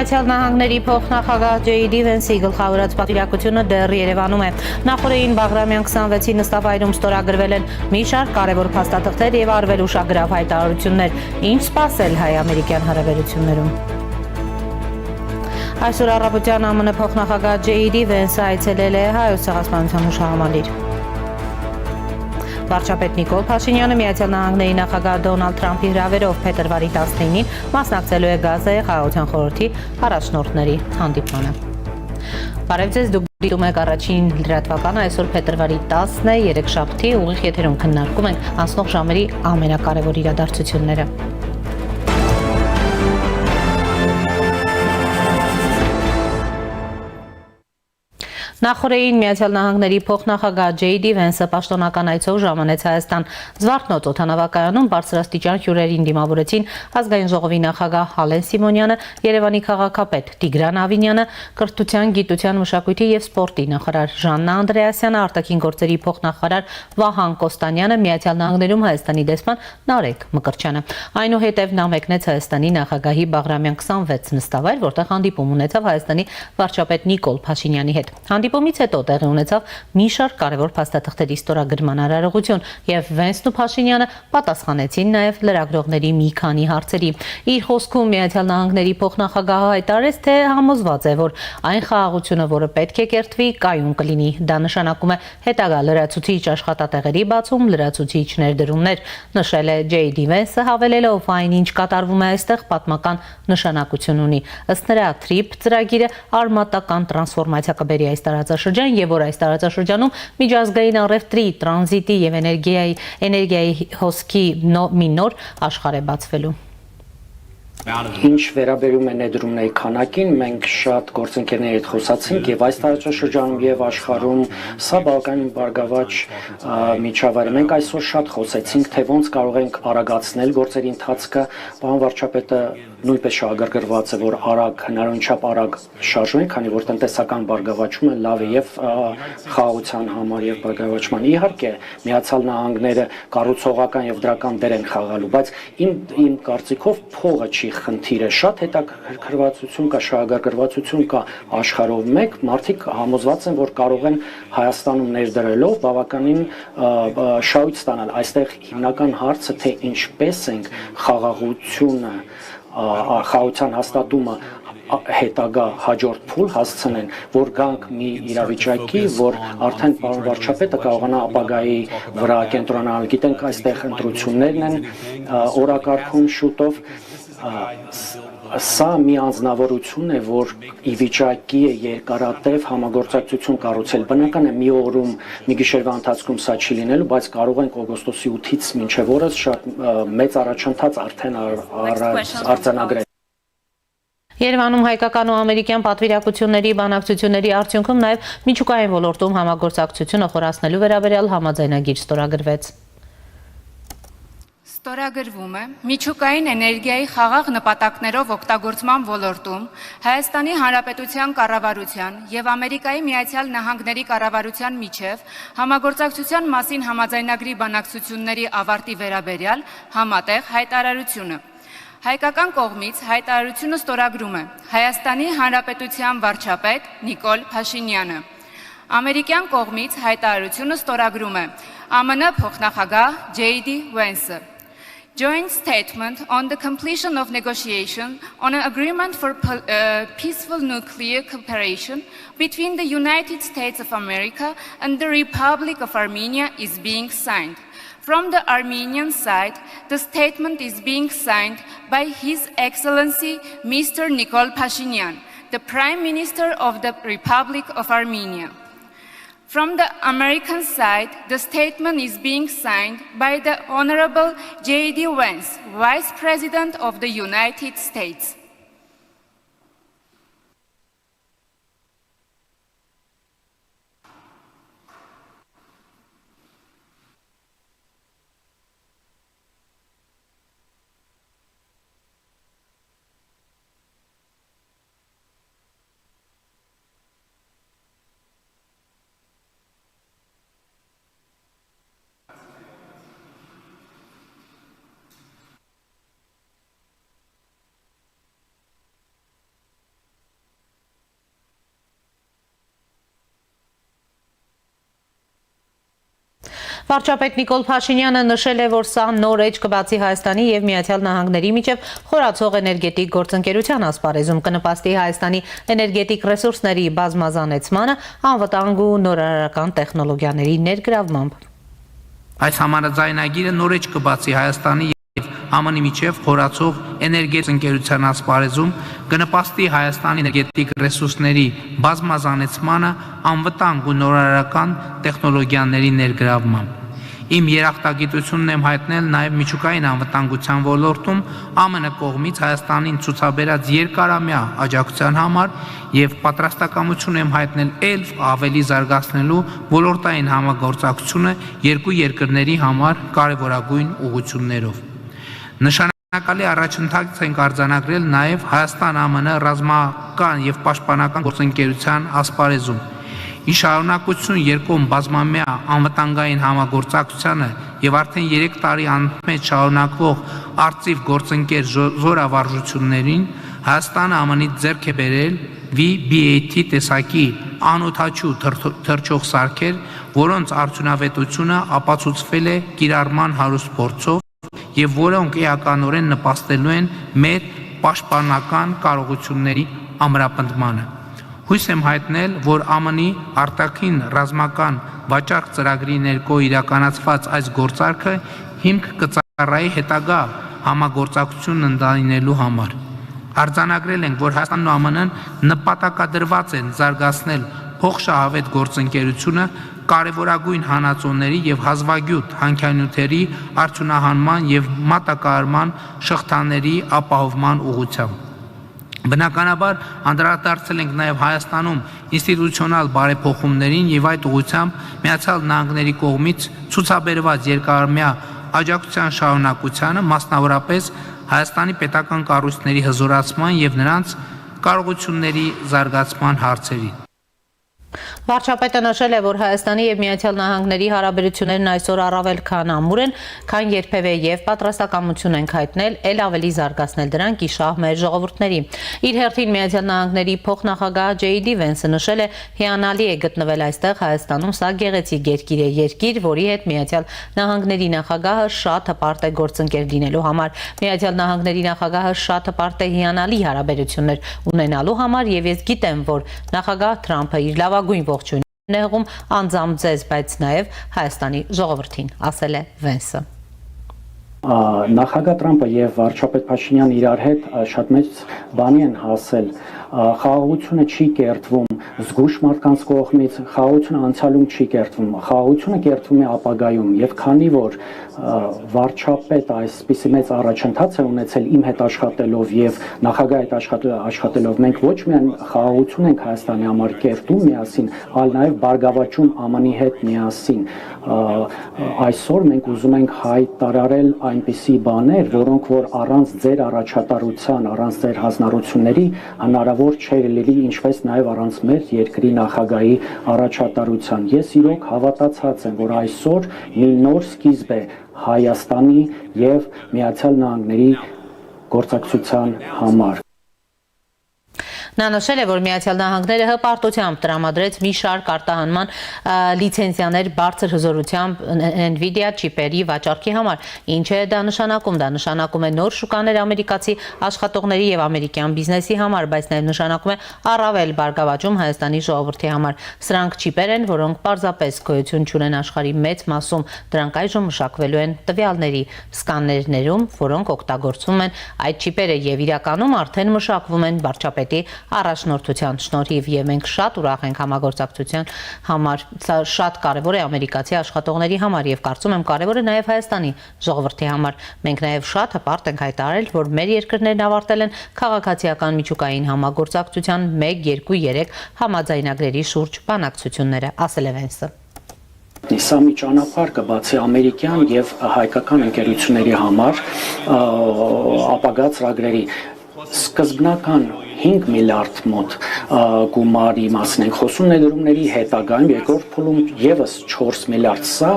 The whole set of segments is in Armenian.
Միացյալ Նահանգների փոխնախագահ Ջեյդի Վենսի գլխավորած պատվիրակությունը դեռ Երևանում է։ Նախորդին Բաղրամյան 26-ի նստավայրում ստորագրվել են մի շարք կարևոր փաստաթղթեր եւ արվել ուշագրավ հայտարարություններ։ Ինչ սպասել հայ-ամերիկյան հարաբերություններում։ Այսօր առավոտյան ԱՄՆ փոխնախագահ Ջեյդի Վենսը այցելել է Հայոց ցեղասպանության հուշահամալիր։ Վարչապետ Նիկոլ Փաշինյանը Միացյալ Նահանգների նախագահ Դոնալդ Թրամփի հրավերով փետրվարի 19-ին մասնակցելու է Գազայի խաղաղության խորհրդի առաջնորդների հանդիպմանը։ Բարև ձեզ, դուք դիտում եք առաջին լրատվականը, այսօր փետրվարի 10-ն է, երեքշաբթի, ուղիղ եթերում քննարկում ենք անցնող ժամերի ամենակարևոր իրադարձությունները։ Նախորդին Միացյալ Նահանգների փոխնախագահ Ջեյդի Վենսը պաշտոնական այցով ժամանեց Հայաստան։ Զվարթնոց օդանավակայանում բարձրաստիճան հյուրերին դիմավորեցին ազգային ժողովի նախագահ Հալեն Սիմոնյանը, Երևանի քաղաքապետ Տիգրան Ավինյանը, կրթության, գիտության, մշակույթի եւ սպորտի նախարար Ժաննա Անդրեասյանը, արտաքին գործերի փոխնախարար Վահան Կոստանյանը, Միացյալ Նահանգներում Հայաստանի դեսպան Նարեկ Մկրտչյանը։ Այնուհետև նա մեկնեց Հայաստանի նախագահի Բաղրամյան 26 նստավայր, որտեղ հանդիպում ունեցավ Հայաստանի վարչապետ Նիկոլ Փաշինյանի հետ։ Հանդիպումից հետո տեղի ունեցավ մի շարք կարևոր փաստաթղթերի ստորագրման արարողություն եւ Վենսն ու Փաշինյանը պատասխանեցին նաեւ լրագրողների մի քանի հարցերի։ Իր խոսքում Միացյալ Նահանգների փոխնախագահը հայտարարեց, թե համոզված է, որ այն խաղաղությունը, որը պետք է կերտվի, կայուն կլինի։ Դա նշանակում է հետագա լրացուցիչ աշխատատեղերի բացում, լրացուցիչ ներդրումներ, նշել է Ջեյդի Վենսը, հավելելով, այն ինչ կատարվում է այստեղ պատմական նշանակություն ունի։ Ըստ նրա, TRIP ծրագիրը արմատական տրանսֆորմացիա կբերի այս տարածաշրջան եւ որ այս տարածաշրջանում միջազգային առևտրի, տրանզիտի եւ էներգիայի հոսքի մի նոր աշխարհ է բացվելու։ Ինչ վերաբերում է ներդրումների քանակին, մենք շատ գործընկերների հետ խոսացինք եւ այս տարածաշրջանում եւ աշխարհում սա բավականին բարգավաճ միջավայր է։ Մենք այսօր շատ խոսեցինք, թե ոնց կարող ենք արագացնել գործերի ընթացքը։ Պարոն վարչապետը նույնպես շահագրգռված է, որ արագ, հնարավորինչափ արագ շարժվենք, քանի որ տնտեսական բարգավաճումը լավ է եւ խաղաղության համար եւ բարգավաճման։ Իհարկե, Միացյալ Նահանգները կառուցողական եւ դրական դեր են խաղալու, բայց իմ կարծիքով փողը չի խնդիրը, շատ հետաքրքրվածություն կա, շահագրգռվածություն կա աշխարհով մեկ, մարդիկ համոզված են, որ կարող են Հայաստանում ներդրելով բավականին շահույթ ստանալ։ Այստեղ հիմնական հարցը, թե ինչպես ենք խաղաղությունը, խաղաղության հաստատումը հետագա հաջորդ փուլ հասցնեն, որ գանք մի իրավիճակի, որ արդեն պարոն վարչապետը կարողանա ապագայի վրա կենտրոնանալ։ Գիտենք, այստեղ ընտրություններն են օրակարգում շուտով։ Սա մի անձնավորություն է, որ ի վիճակի է երկարատև համագործակցություն կառուցել։ Բնական է մի օրում, մի գիշերվա ընթացքում սա չի լինելու, բայց կարող ենք օգոստոսի 8-ից մինչև օրս շատ մեծ առաջընթաց արդեն արձանագրել։ Երևանում հայկական ու ամերիկյան պատվիրակությունների բանակցությունների արդյունքում նաև միջուկային ոլորտում համագործակցությունը խորացնելու վերաբերյալ համաձայնագիր ստորագրվեց։ Ստորագրվում է միջուկային էներգիայի խաղաղ նպատակներով օգտագործման ոլորտում Հայաստանի Հանրապետության կառավարության եւ Ամերիկայի Միացյալ Նահանգների կառավարության միջև համագործակցության մասին համաձայնագրի բանակցությունների ավարտի վերաբերյալ համատեղ հայտարարությունը։ Հայկական կողմից հայտարարությունը ստորագրում է Հայաստանի Հանրապետության վարչապետ Նիկոլ Փաշինյանը։ Ամերիկյան կողմից հայտարարությունը ստորագրում է ԱՄՆ փոխնախագահ Ջեյդի Վենսը։ Joint statement on the completion of negotiation on an agreement for peaceful nuclear cooperation between the United States of America and the Republic of Armenia is being signed. From the Armenian side, the statement is being signed by His Excellency Mr. Nikol Pashinyan, the Prime Minister of the Republic of Armenia. From the American side, the statement is being signed by the Honorable J.D. Vance, Vice President of the United States. Վարչապետ Նիկոլ Փաշինյանը նշել է, որ սա նոր էջ կբացի Հայաստանի եւ Միացյալ Նահանգների միջև խորացող էներգետիկ գործընկերության ասպարեզում, կնպաստի Հայաստանի էներգետիկ ռեսուրսների բազմազանեցմանը, անվտանգ ու նորարարական տեխնոլոգիաների ներգրավմամբ։ Այս համանadзայնագիրը նոր էջ կբացի Հայաստանի ԱՄՆ-ի միջև խորացող էներգետիկ ընկերության ասպարեզում, կնպաստի Հայաստանի էներգետիկ ռեսուրսների բազմազանեցմանը, անվտանգ ու նորարարական տեխնոլոգիաների ներգրավմամբ։ Իմ երախտագիտությունն եմ հայտնել նաև միջուկային անվտանգության ոլորտում ԱՄՆ կողմից Հայաստանին ցուցաբերած երկարամյա աջակցության համար եւ պատրաստակամություն եմ հայտնել ել ավելի զարգացնելու ոլորտային համագործակցությունը երկու երկրների համար կարևորագույն ուղղություններով։ Նշանակալի առաջընթաց ենք արձանագրել նաև Հայաստան-ԱՄՆ ռազմական եւ պաշտպանական գործընկերության ասպարեզում։ Ի շարունակություն երկկողմ բազմամյա անվտանգային համագործակցությանը եւ արդեն 3 տարի անմեջ շարունակվող արծիվ գործընկեր զորավարժություններին Հայաստանը ԱՄՆ-ից ձեռք է բերել VBAT տեսակի անօդաչու թռչող սարքեր, որոնց արդյունավետությունը ապացուցվել է կիրառման հարուստ փորձով եւ որոնք էականորեն նպաստելու են մեր պաշտպանական կարողությունների ամրապնդմանը։ Հույս եմ հայտնել, որ ԱՄՆ-ի արտաքին ռազմական վաճառք ծրագրի ներքո իրականացված այս գործարքը հիմք կծառայի հետագա համագործակցությունն ընդլայնելու համար։ Արձանագրել ենք, որ Հայաստանն ու ԱՄՆ-ն նպատակադրված են զարգացնել փոխշահավետ գործընկերությունը կարևորագույն հանածոների եւ հազվագյուտ հանքանյութերի արդյունահանման եւ մատակարարման շղթաների ապահովման ուղղությամբ։ Բնականաբար անդրադարձել ենք նաև Հայաստանում ինստիտուցիոնալ բարեփոխումներին եւ այդ ուղղությամբ Միացյալ Նահանգների կողմից ցուցաբերված երկարամյա աջակցության շարունակությանը, մասնավորապես Հայաստանի պետական կառույցների հզորացման եւ նրանց կարողությունների զարգացման հարցերին։ Վարչապետը նշել է, որ Հայաստանի եւ Միացյալ Նահանգների հարաբերություններն այսօր առավել քան ամուր են, քան երբևէ եւ պատրաստակամություն են հայտնել ել ավելի զարգացնել դրանք իշահ մեր ժողովուրդների։ Իր հերթին Միացյալ Նահանգների փոխնախագահ J.D. Վենսը նշել է, հիանալի է գտնվել այստեղ Հայաստանում, սա գեղեցիկ երկիր է, երկիր, որի հետ Միացյալ Նահանգների նախագահը շատ հպարտ է գործընկեր լինելու համար։ Միացյալ Նահանգների նախագահը շատ հպարտ է հիանալի հարաբերություններ ունենալու համար եւ ես գիտեմ, որ նախագահ Թրամփը իր լավագույն ողջույնն է հղում անձամբ ձեզ, բայց նաև Հայաստանի ժողովրդին, ասել է Վենսը։ Նախագահ Թրամփը եւ վարչապետ Փաշինյանը իրար հետ շատ մեծ բանի են հասել։ Խաղաղությունը չի կերտվում զգուշ մարդկանց կողմից, խաղաղությունը անցյալում չի կերտվում, խաղաղությունը կերտվում է ապագայում եւ քանի որ վարչապետ այսպիսի մեծ առաջընթաց է ունեցել իմ հետ աշխատելով եւ նախագահի հետ աշխատելով, մենք ոչ միայն խաղաղություն ենք Հայաստանի համար կերտում միասին, այլ նաեւ բարգավաճում ԱՄՆ-ի հետ միասին։ Այսօր մենք ուզում ենք հայտարարել այնպիսի բաներ, որոնք որ առանց ձեր առաջատարության, առանց ձեր հանձնառությունների հնարավոր չէ լինի, ինչպես նաև առանց մեր երկրի նախագահի առաջատարության։ Ես իրոք հավատացած եմ, որ այսօր մի նոր սկիզբ է Հայաստանի եւ Միացյալ Նահանգների գործակցության համար։ Նա նշել է, որ Միացյալ Նահանգները հպարտությամբ տրամադրեց մի շարք արտահանման լիցենզիաներ բարձր հզորությամբ Nvidia չիպերի վաճառքի համար։ Ինչ է դա նշանակում։ Դա նշանակում է նոր շուկաներ ամերիկացի աշխատողների եւ ամերիկյան բիզնեսի համար, բայց նաեւ նշանակում է առավել բարգավաճում Հայաստանի ժողովրդի համար։ Սրանք չիպեր են, որոնք պարզապես գոյություն չունեն աշխարհի մեծ մասում։ Դրանք այժմ մշակվելու են տվյալների սկաներներում, որոնք օգտագործվում են այդ չիպերը եւ իրականում արդեն մշակվում են վարչապետի առաջնորդության շնորհիվ եւ մենք շատ ուրախ ենք համագործակցության համար։ Սա շատ կարեւոր է ամերիկացի աշխատողների համար եւ կարծում եմ կարեւոր է նաեւ Հայաստանի ժողովրդի համար։ Մենք նաեւ շատ հպարտ ենք հայտարարել, որ մեր երկրներն ավարտել են քաղաքացիական միջուկային համագործակցության 1-2-3 համաձայնագրերի շուրջ բանակցությունները, ասել է Վենսը։ Սա մի ճանապարհ կբացի ամերիկյան եւ հայկական ընկերությունների համար ապագա ծրագրերի սկզբնական 5 միլիարդ մոտ գումարի մասին ենք խոսում ներդրումների հետագայում երկրորդ փուլում եւս 4 միլիարդ սա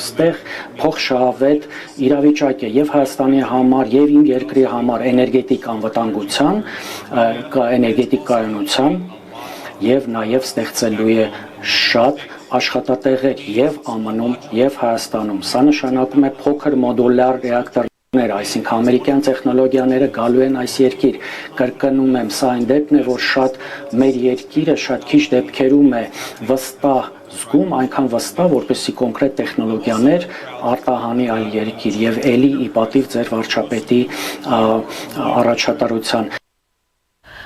ստեղ փոխշահավետ իրավիճակ է եւ Հայաստանի համար եւ իմ երկրի համար էներգետիկ անվտանգության, էներգետիկ կայունության եւ նաեւ ստեղծելու է շատ աշխատատեղեր եւ ԱՄՆ-ում եւ Հայաստանում։ Սա նշանակում է փոքր մոդուլյար ռեակտորներ, այսինքն ամերիկյան տեխնոլոգիաները գալու են այս երկիր։ Կրկնում եմ, սա այն դեպքն է, որ շատ մեր երկիրը շատ քիչ դեպքերում է վստահ զգում, այնքան վստահ, որպեսզի կոնկրետ տեխնոլոգիաներ արտահանի այլ երկիր եւ ելի ի պատիվ ձեր վարչապետի առաջատարության։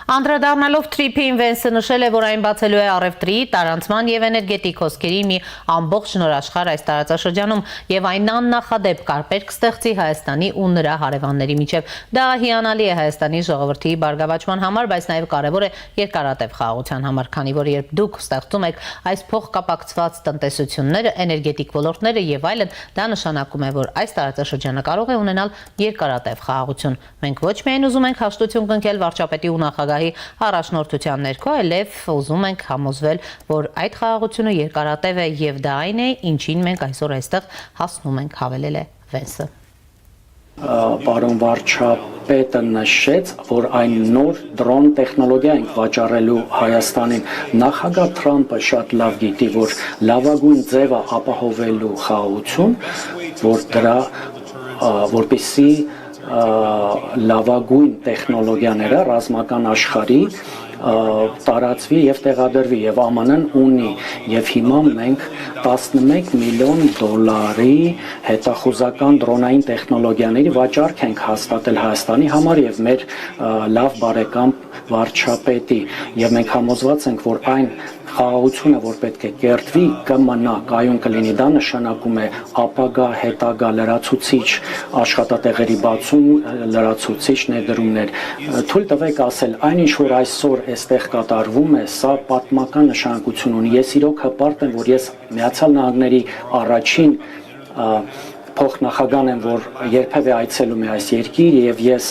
Անդրադառնալով Թրիփին Վենսը նշել է, որ այն բացելու է առևտրի, տարանցման եւ էներգետիկ հոսքերի մի ամբողջ նորաշխարհ այս տարածաշրջանում եւ այն աննախադեպ կարպեր կստեղծի Հայաստանի ու նրա հարևանների միջև։ Դա հիանալի է Հայաստանի ժողովրդի բարգավաճման համար, բայց նաեւ կարեւոր է երկարատև խաղաղության համար, քանի որ երբ դուք ստեղծում եք այս փոխկապակցված տնտեսությունները, էներգետիկ ոլորտները եւ այլն, դա նշանակում է, որ այս տարածաշրջանը կարող է ունենալ երկարատև խաղաղություն։ Մենք ոչ միայն ուզում ենք հաշտություն կնքել վարչապետի ու նախագահի առաջնորդության ներքո, այլև ուզում ենք համոզվել, որ այդ խաղաղությունը երկարատև է եւ դա այն է, ինչին մենք այսօր այստեղ հասնում ենք, հավելել է Վենսը։ Պարոն վարչապետը նշեց, որ այն նոր դրոն տեխնոլոգիա ենք վաճառելու Հայաստանին։ Նախագահ Թրամփը շատ լավ գիտի, որ լավագույն ձևը ապահովելու խաղաղություն, որ դրա որպեսզի լավագույն տեխնոլոգիաները ռազմական աշխարհի տարածվի եւ տեղադրվի եւ ԱՄՆ-ն ունի եւ հիմա մենք 11 միլիոն դոլարի հետախուզական դրոնային տեխնոլոգիաների վաճառք ենք հաստատել Հայաստանի համար եւ մեր լավ բարեկամ վարչապետի եւ մենք համոզված ենք, որ այն խաղաղությունը, որ պետք է կերտվի, կմնա, կայուն կլինի, դա նշանակում է ապագա, հետագա լրացուցիչ աշխատատեղերի բացում, լրացուցիչ ներդրումներ։ Թույլ տվեք ասել, այնինչ որ այսօր այստեղ կատարվում է, սա պատմական նշանակություն ունի։ Ես իրոք հպարտ եմ, որ ես Միացյալ Նահանգների առաջին փոխնախագահն եմ, որ երբևէ այցելում է այս երկիր եւ ես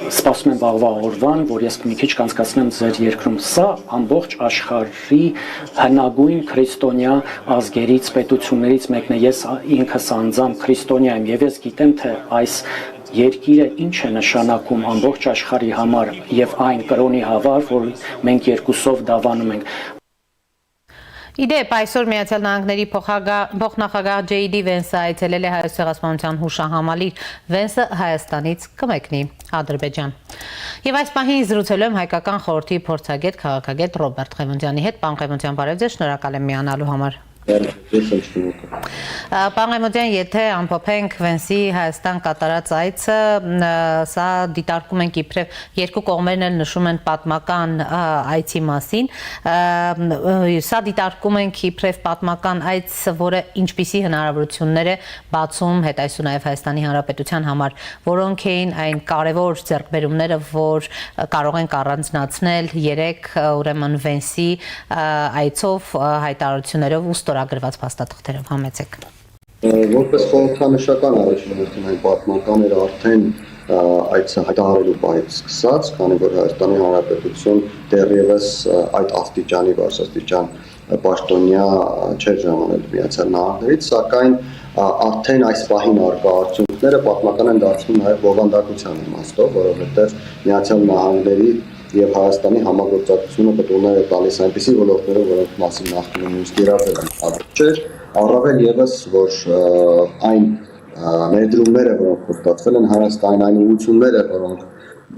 սպասում եմ վաղվա օրվան, որ ես մի քիչ կանցկացնեմ ձեր երկրում։ Սա ամբողջ աշխարհի հնագույն քրիստոնյա ազգերից, պետություններից մեկն է։ Ես ինքս անձամբ քրիստոնյա եմ եւ ես գիտեմ, թե այս երկիրը ինչ է նշանակում ամբողջ աշխարհի համար եւ այն կրոնի համար, որ մենք երկուսով դավանում ենք։ Իդեպ այսօր Միացյալ Նահանգների փոխնախագահ Ջեյդի Վենսը այցելել է Հայոց ցեղասպանության հուշահամալիր։ Վենսը Հայաստանից կմեկնի Ադրբեջան։ Եվ այս պահին զրուցելու եմ հայկական խորհրդի փորձագետ քաղաքագետ Ռոբերտ Ղևոնդյանի հետ։ Պարոն Ղևոնդյան, բարև ձեզ, շնորհակալ եմ միանալու համար։ Պարոն Ղևոնդյան, եթե ամփոփենք Վենսի Հայաստան կատարած այցը, սա դիտարկում ենք իբրև երկու կողմերն էլ նշում են պատմական այցի մասին, սա դիտարկում ենք իբրև պատմական այց, որը ինչպիսի հնարավորություններ է բացում հետայսու նաև Հայաստանի Հանրապետության համար, որոնք էին այն կարևոր ձեռքբերումները, որ կարող ենք առանձնացնել երեք ուրեմն Վենսի այցով հայտարարություններով ու ստորագրված փաստաթղթերով, համեցեք։ Որպես խորհրդանշական առաջին հերթին այն պատմական էր արդեն այցը հայտարարելու պահից սկսած, քանի որ Հայաստանի Հանրապետություն դեռևս այդ աստիճանի բարձրաստիճան պաշտոնյա չէր ժամանել Միացյալ Նահանգներից, սակայն արդեն այս պահին առկա արդյունքները պատմական են դարձնում նաև բովանդակության իմաստով, որովհետև Միացյալ Նահանգների եւ Հայաստանի համագործակցությունը պատողներ է տալիս այնպիսի ոլորտներով, որոնք մասին նախկինում նույնիսկ իրավել են չէր, առավել եւս, որ այն ներդրումները, որոնք կոստացվել են Հայաստանին, այն ուղղությունները,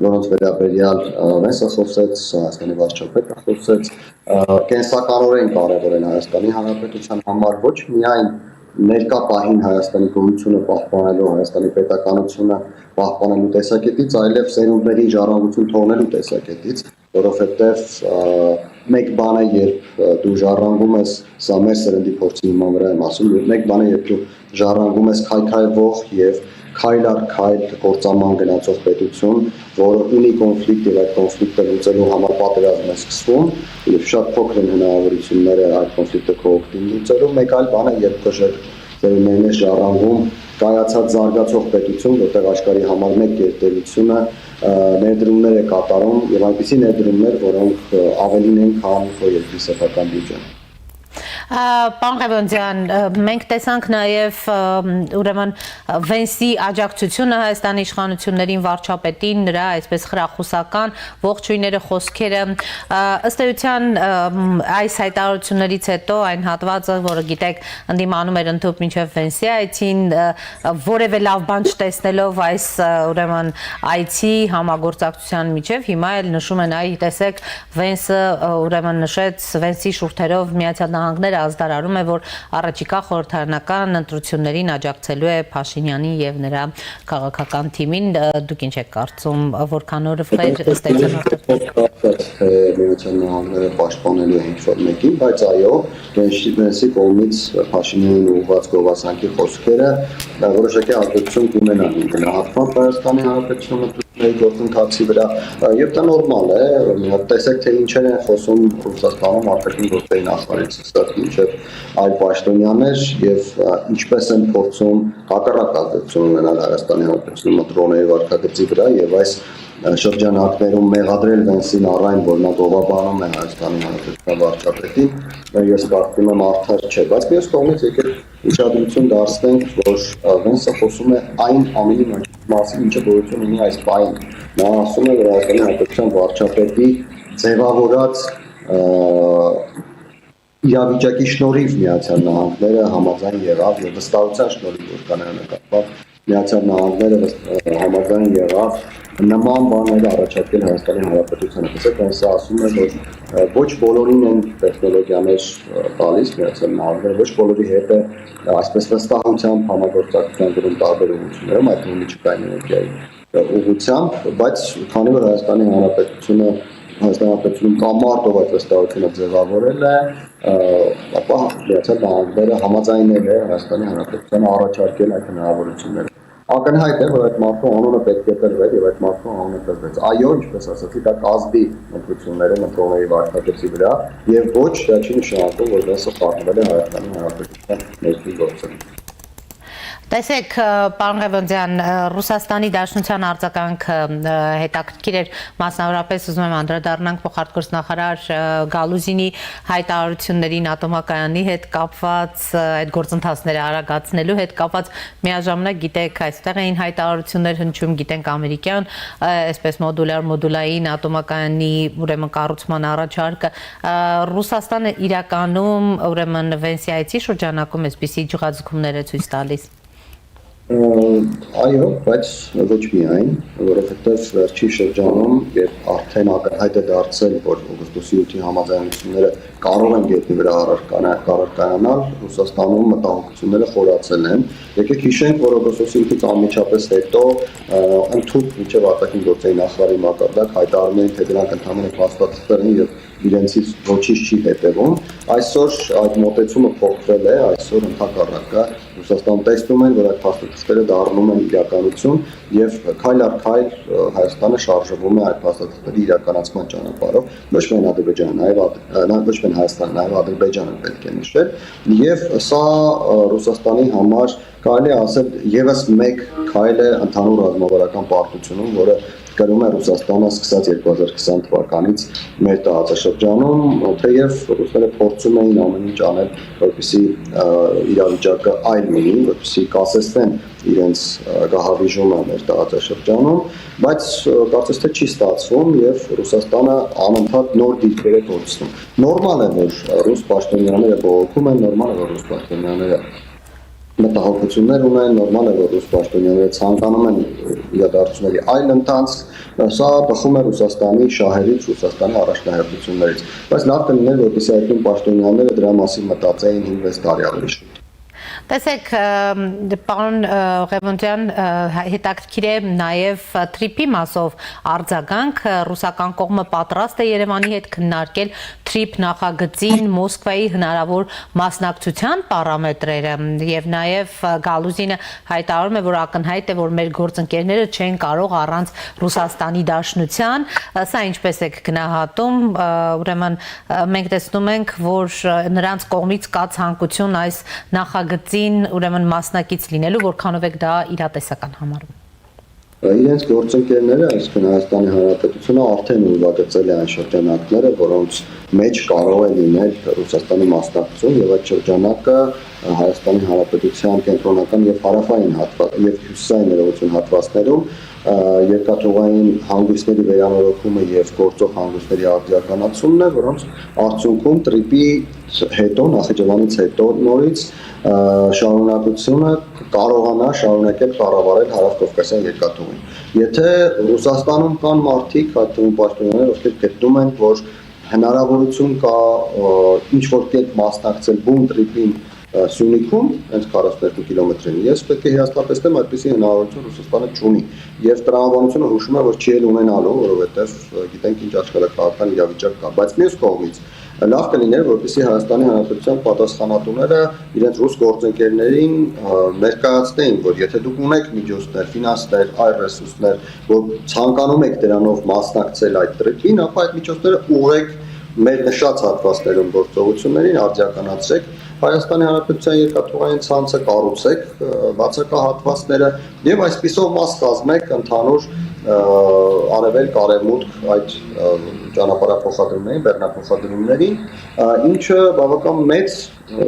որոնց վերաբերյալ Վենսը խոսեց, Հայաստանի վարչապետը խոսեց, կենսականորեն կարևոր են Հայաստանի Հանրապետության համար, ոչ միայն ներկա պահին Հայաստանի գոյությունը պահպանելու, Հայաստանի պետականությունը պահպանելու տեսակետից, այլև սերունդների ժառանգություն թողնելու տեսակետից, որովհետև մեկ բան է, երբ դու ժառանգում ես, սա մեր սերնդի փորձի հիման վրա եմ ասում, մեկ բան է, երբ դու ժառանգում ես քայքայվող եւ քայլ առ քայլ կործանման գնացող պետություն, որը ունի կոնֆլիկտ եւ այդ կոնֆլիկտը լուծելու համար պատերազմ է սկսվում, եւ շատ փոքր են հնարավորությունները այդ կոնֆլիկտը կողքին լուծելու, մեկ այլ բան է, երբ ծերուններն է ժառանգում կայացած զարգացող պետություն, որտեղ աշխարհի համար մեկ գերտերությունը ներդրումներ է կատարում եւ այնպիսի ներդրումներ, որոնք ավելին են, քան քո երկրի սեփական բյուջեն։ Պարոն Ղևոնդյան, մենք տեսանք նաև ուրեմն Վենսի աջակցությունը Հայաստանի իշխանություններին վարչապետին, նրա այսպես խրախուսական ողջույնները, խոսքերը, ըստ էության այս հայտարարություններից հետո այն հատվածը, որը գիտեք, ընդդիմանում էր ընդհանուր մինչև Վենսի այցին, որևէ լավ բան չտեսնելով այս ուրեմն այցի համագործակցության միջև, հիմա էլ նշում են, այ տեսեք, Վենսը ուրեմն նշեց Վենսի շուրթերով Միացյալ Նահանգները ազդարարում է, որ առաջիկա խորհրդարանական ընտրություններին աջակցելու է Փաշինյանին եւ նրա քաղաքական թիմին։ Դուք ինչ եք կարծում, որքանով վեր ստեղծել Միացյալ Նահանգները պաշտպանելու է ինչ-որ մեկին, բայց այո, Վենսի կողմից Փաշինյանին ուղղված գովասանքի խոսքերը որոշակի ազդեցություն կունենան գնահատման Հայաստանի Հանրապետությունում գործընթացի վրա եւ դա նորմալ է, տեսեք թե ինչեր են խոսում Ռուսաստանում արտաքին գործերի նախարարից սկսած մինչև այլ պաշտոնյաներ եւ ինչպես են փորձում հակառակ ազդեցություն ունենալ Հայաստանի Հանրապետությունում դրոնների վարկագծի վրա եւ այս շրջանակներում մեղադրել Վենսին առայն, որ նա գովաբանում է Հայաստանի Հանրապետության վարչապետին, ես կարծում եմ արդար չէ, բայց մյուս կողմից եկեք ուշադրություն դարձնենք, որ Վենսը խոսում է այն ամենի մասին, ինչը գոյություն ունի այս պահին։ Նա ասում է, որ Հայաստանի Հանրապետության վարչապետի ձևավորած իրավիճակի շնորհիվ Միացյալ Նահանգները համաձայն եղավ եւ վստահության շնորհիվ որ կանոնակապ Միացյալ Նահանգները համաձայն եղավ նման բաներ առաջարկել Հայաստանի Հանրապետությանը։ Այսինքն ասում է, որ ոչ բոլորին են տեխնոլոգիաներ տալիս Միացյալ Նահանգները, ոչ բոլորի հետ է այսպես վստահությամբ համագործակցության դրում տարբեր ուղղություններում, այդ միջուկային էներգիայի ուղղությամբ, բայց քանի որ Հայաստանի Հանրապետությունում կամարտով այդ վստահությունը ձևավորել է, ապա Միացյալ Նահանգները համաձայնել է Հայաստանի Հանրապետությանը առաջարկել այդ հնարավորությունները։ Ակնհայտ է, որ այդ մարդու անունը պետք է տրվեր եւ այդ մարդու անունը տրվեց։ Այո, ինչպես ասացի, դա կազդի ընտրություններում ընտրողների վարկագծի վրա եւ ոչ դա չի նշանակում, որ դա սխալվել է Հայաստանի Հանրապետության ներքին գործընթացը։ Տեսեք, պարոն Ղևոնդյան, Ռուսաստանի Դաշնության արձագանքը հետաքրքիր էր, մասնավորապես ուզում եմ անդրադառնանք փոխարտգործնախարար Գալուզինի հայտարարություններին ատոմակայանի հետ կապված, այդ գործընթացները արագացնելու հետ կապված, միաժամանակ գիտեք, այստեղ էին հայտարարություններ հնչում, գիտենք ամերիկյան, այսպես մոդուլային ատոմակայանի ուրեմն կառուցման առաջարկը, Ռուսաստանը իրականում ուրեմն Վենսի այցի շրջանակում այսպիսի ջղաձգումներ է ցույց տալիս։ Այո, բայց ոչ միայն, որովհետև վերջի շրջանում, երբ արդեն ակնհայտ է դարձել, որ օգոստոսի 8-ի համաձայնությունները կարող են գետնի վրա կառարկայանալ, Ռուսաստանում մտահոգությունները խորացել են։ Եկեք հիշենք, որ օգոստոսի 8-ից անմիջապես հետո ընդհանուր մինչև արտաքին գործերի նախարարի մակարդակ հայտարարում էին, թե դրանք ընդհանուր փաստաթղթեր են եւ իրենցից ոչինչ չի հետևում։ Այսօր այդ մոտեցումը փոխվել է, այսօր ընդհակառակը Ռուսաստանում տեսնում են, որ այդ փաստաթղթերը դառնում են իրականություն եւ քայլ առ քայլ Հայաստանը շարժվում է այդ փաստաթղթերի իրականացման ճանապարհով, ոչ միայն Ադրբեջանը, ոչ միայն Հայաստանը, նաեւ Ադրբեջանը պետք է նշել, եւ սա Ռուսաստանի համար կարելի է ասել եւս մեկ քայլ է ընդհանուր ռազմավարական պարտությունում, որը կրում է Ռուսաստանը սկսած 2020 թվականից մեր տարածաշրջանում, թեև ռուսները փորձում էին ամեն ինչ անել, որպեսզի իրավիճակը այլ լինի, որպեսզի կասեցնեն իրենց գահավիժումը մեր տարածաշրջանում, բայց կարծես թե չի ստացվում եւ Ռուսաստանը անընդհատ նոր դիրքեր է գործում։ Նորմալ է, որ ռուս պաշտոնյաները բողոքում են, նորմալ է, որ ռուս պաշտոնյաները մտահոգություններ ունեն, նորմալ է, որ ռուս պաշտոնյաները ցանկանում են իրադարձությունների այլ ընթանց, սա բխում է Ռուսաստանի շահերից, Ռուսաստանի առաջնահերթություններից, բայց լավ կլիներ, որպեսզի այդ պաշտոնյաները դրա մասին մտածեին 5-6 տարի ավելի շուտ։ Տեսեք, պարոն Ղևոնդյան, հետաքրքիր է նաև թրիփի մասով արձագանք, ռուսական կողմը պատրաստ է Երևանի հետ քննարկել թրիփ նախագծին Մոսկվայի հնարավոր մասնակցության պարամետրերը եւ նաև Գալուզինը հայտարարում է, որ ակնհայտ է, որ մեր գործընկերները չեն կարող առանց Ռուսաստանի Դաշնության, սա ինչպես եք գնահատում, ուրեմն մենք տեսնում ենք, որ նրանց կողմից կա ցանկություն այս նախագծին ուրեմն մասնակից լինելու, որքանով եք դա իրատեսական համարում։ Իրենց գործընկերները, այսինքն Հայաստանի Հանրապետությունը արդեն ուրվագծել է այն շրջանակները, որոնց մեջ կարող է լինել Ռուսաստանի մասնակցություն եւ այդ շրջանակը Հայաստանի Հանրապետության կենտրոնական եւ հարավային հատված եւ հյուսիսային ներողություն հատվածներում երկաթուղային հանգույցների վերանորոգումը եւ գործող հանգույցների արդիականացումն է, որոնց արդյունքում տրիպի հետո Նախիջևանից հետո նորից շարունակությունը կարողանա շարունակել կառավարել Հարավկովկասյան երկաթուղին։ Եթե Ռուսաստանում կան մարդիկ, այդ թվում պաշտոնյաներ, ովքեր գտնում են, որ հնարավորություն կա ինչ որ կերպ մասնակցել բուն տրիպին Սյունիքում, հենց 42 կիլոմետրին, ես պետք է հիասթափեցնեմ, այդպիսի հնարավորություն Ռուսաստանը չունի։ Եվ տրամաբանությունը հուշում է, որ չի էլ ունենալու, որովհետև գիտենք ինչ աշխարհական իրավիճակ կա, բայց մյուս կողմից լավ կլիներ, որպեսզի Հայաստանի Հանրապետության պատասխանատուները իրենց ռուս գործընկերներին ներկայացնեին, որ եթե դուք ունեք միջոցներ, ֆինանսներ, այլ ռեսուրսներ, որ ցանկանում եք դրանով մասնակցել այդ տրիպին, ապա այդ միջոցները ուղղեք մեր նշած հատվածներում գործողություններին, արձիականացրեք Հայաստանի Հանրապետության երկաթուղային ցանցը, կառուցեք բացակահատվածները եւ այսպիսով մաս կազմեք ընդհանուր արևելք արևմուտք այդ ճանապարհափոխադրումներին, բեռնափոխադրումներին, ինչը բավական մեծ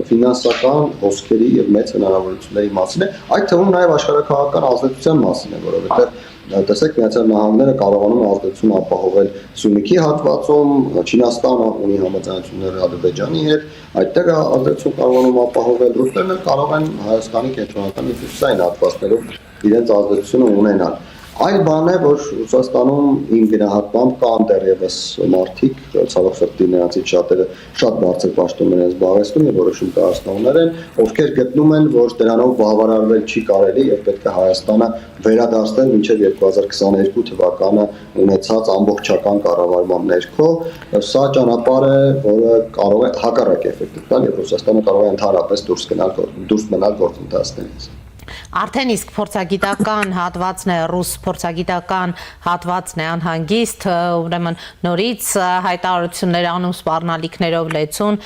ֆինանսական հոսքերի եւ մեծ հնարավորությունների մասին է, այդ թվում նաեւ աշխարհակահաղական ազդեցության մասին է, որովհետեւ տեսեք Միացյալ Նահանգները կարողանում է ազդեցություն ապահովել Սյունիքի հատվածում, Չինաստանը ունի համաձայնություններ Ադրբեջանի հետ, այդտեղ ազդեցություն կարողանում ապահովել, ռուսներն կարող են Հայաստանի կենտրոնական եւ հյուսիսային հատվածներում իրենց ազդեցությունը ունենալ։ Այլ բան է, որ Ռուսաստանում իմ գնահատմամբ կան դեռևս մարդիկ, ցավոք սրտի նրանցից շատերը շատ բարձր պաշտոններ են զբաղեցնում եւ որոշում կայացնողներ են, ովքեր գտնում են, որ դրանով բավարարվել չի կարելի եւ պետք է Հայաստանը վերադարձնել մինչեւ 2022 թվականը ունեցած ամբողջական կառավարման ներքո, սա ճանապարհ է, որը կարող է հակառակ էֆեկտ տալ եւ Ռուսաստանը կարող է ընդհանրապես դուրս մնալ գործընթացներից։ Արդեն իսկ փորձագիտական հատվածն է, ռուս փորձագիտական հատվածն է անհանգիստ, ուրեմն նորից հայտարարություններ անում սպառնալիքներով լեցուն,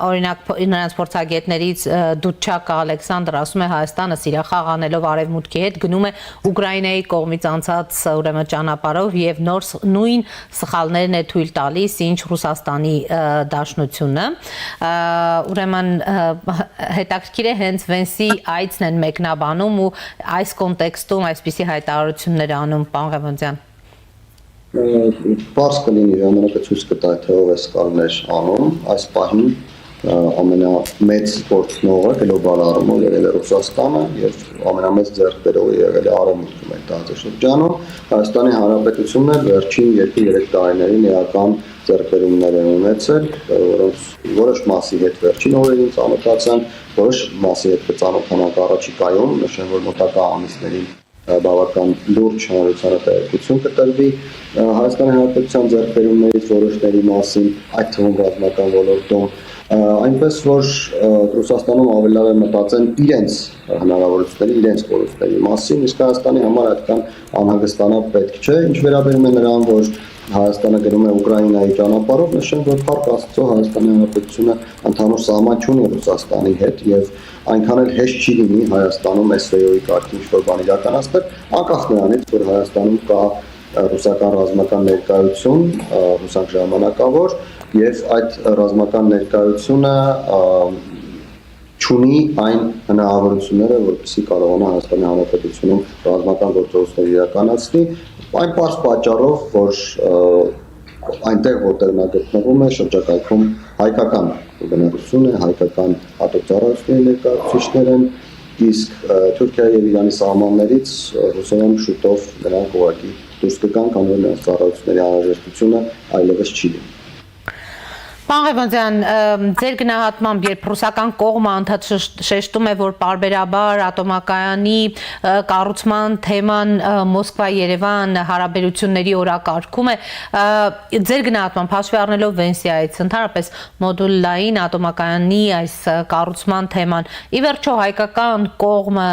օրինակ նրանց փորձագետներից Դուդչակը Ալեքսանդր ասում է Հայաստանը սիրախաղ անելով արևմուտքի հետ գնում է Ուկրաինայի կողմից անցած ուրեմն ճանապարհով եւ նույն սխալներն է թույլ տալիս, ինչ Ռուսաստանի Դաշնությունը, ուրեմն հետաքրքիր է հենց Վենսի այցն են մեկնաբանում ու այս կոնտեքստում այսպիսի հայտարարություններ անում պարոն Ղևոնդյան։ Պարզ կլինի ժամանակը ցույց կտա թե ով է սխալներ անում, այս պահին ամենամեծ գործնողը գլոբալ առումով եղել է Ռուսաստանը եւ ամենամեծ ձեռքբերողը եղել է Արևմուտքում այդ տարածաշրջանում։ Հայաստանի Հանրապետությունն էլ վերջին 2-3 տարիներին էական ձեռքբերումներ են ունեցել, որոնց որոշ մասի հետ վերջին օրերին ծանոթացան, որոշ մասի հետ կծանոթանանք առաջիկայում, նշեմ, որ մոտակա ամիսներին բավական լուրջ հանրությանը տեղեկություն կտրվի Հայաստանի Հանրապետության ձեռքբերումներից որոշների մասին, այդ թվում ռազմական ոլորտում, այնպես որ Ռուսաստանում ավելի լավ է մտածեն իրենց հնարավորությունների, իրենց կորուստների մասին, իսկ Հայաստանի համար այդքան անհանգստանալ պետք չէ, ինչ վերաբերում է նրան, որ Հայաստանը գնում է Ուկրաինայի ճանապարհով, նշեմ, որ փառք Աստծո Հայաստանի Հանրապետությունը ընդհանուր սահման չունի Ռուսաստանի հետ եւ այնքան էլ հեշտ չի լինի Հայաստանում SVO-ի կարգի ինչ-որ բան իրականացնել, անկախ նրանից, որ Հայաստանում կա ռուսական ռազմական ներկայություն, ռուսակ ժամանակավոր եւ այդ ռազմական ներկայությունը չունի այն հնարավորությունները, որպեսզի կարողանա Հայաստանի Հանրապետությունում ռազմական գործողություններ իրականացնի, այն պարզ պատճառով, որ այնտեղ որտեղ նա գտնվում է, շրջակայքում հայկական բնակչություն է, հայկական հատուկ ծառայությունների ներկայացուցիչներ են, իսկ Թուրքիայի եւ Իրանի սահմաններից ռուսերեն շուտով նրանք ուղղակի դուրս կգան, քանի որ նրանց ծառայությունների անհրաժեշտությունը այլևս չի լինի։ Պարոն Ղևոնդյան, ձեր գնահատմամբ, երբ ռուսական կողմը անդադ շեշտում է, որ պարբերաբար ատոմակայանի կառուցման թեման Մոսկվա-Երևան հարաբերությունների օրակարգում է, ձեր գնահատմամբ հաշվի առնելով Վենսիայից, ընդհանրապես մոդուլային ատոմակայանի այս կառուցման թեման, ի վերջո հայկական կողմը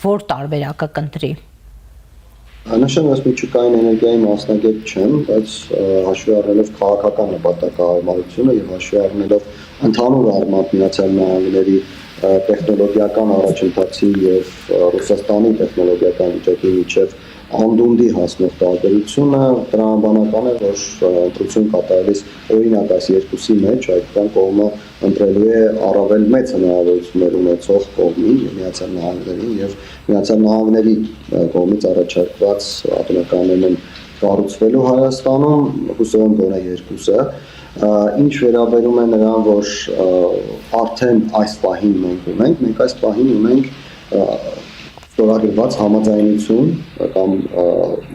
որ տարբերակը կընտրի։ Նշեմ, ես միջուկային էներգիայի մասնագետ չեմ, բայց հաշվի առնելով քաղաքական նպատակահարմարությունը եւ հաշվի առնելով ընդհանուր առմամբ Միացյալ Նահանգների տեխնոլոգիական առաջընթացի եւ Ռուսաստանի տեխնոլոգիական վիճակի միջև անդունդի հասնող տարբերությունը տրամաբանական է, որ ընտրություն կատարելիս օրինակ այս երկուսի մեջ այդքան կողմը ընտրելու է առավել մեծ հնարավորություններ ունեցող կողմին Միացյալ Նահանգներին եւ Միացյալ Նահանգների կողմից առաջարկված ատոմականներն են կառուցվելու Հայաստանում, հուսով եմ գոնե երկուսը, ինչ վերաբերում է նրան, որ արդեն այս պահին մենք այս պահին ունենք ստորագրված համաձայնություն կամ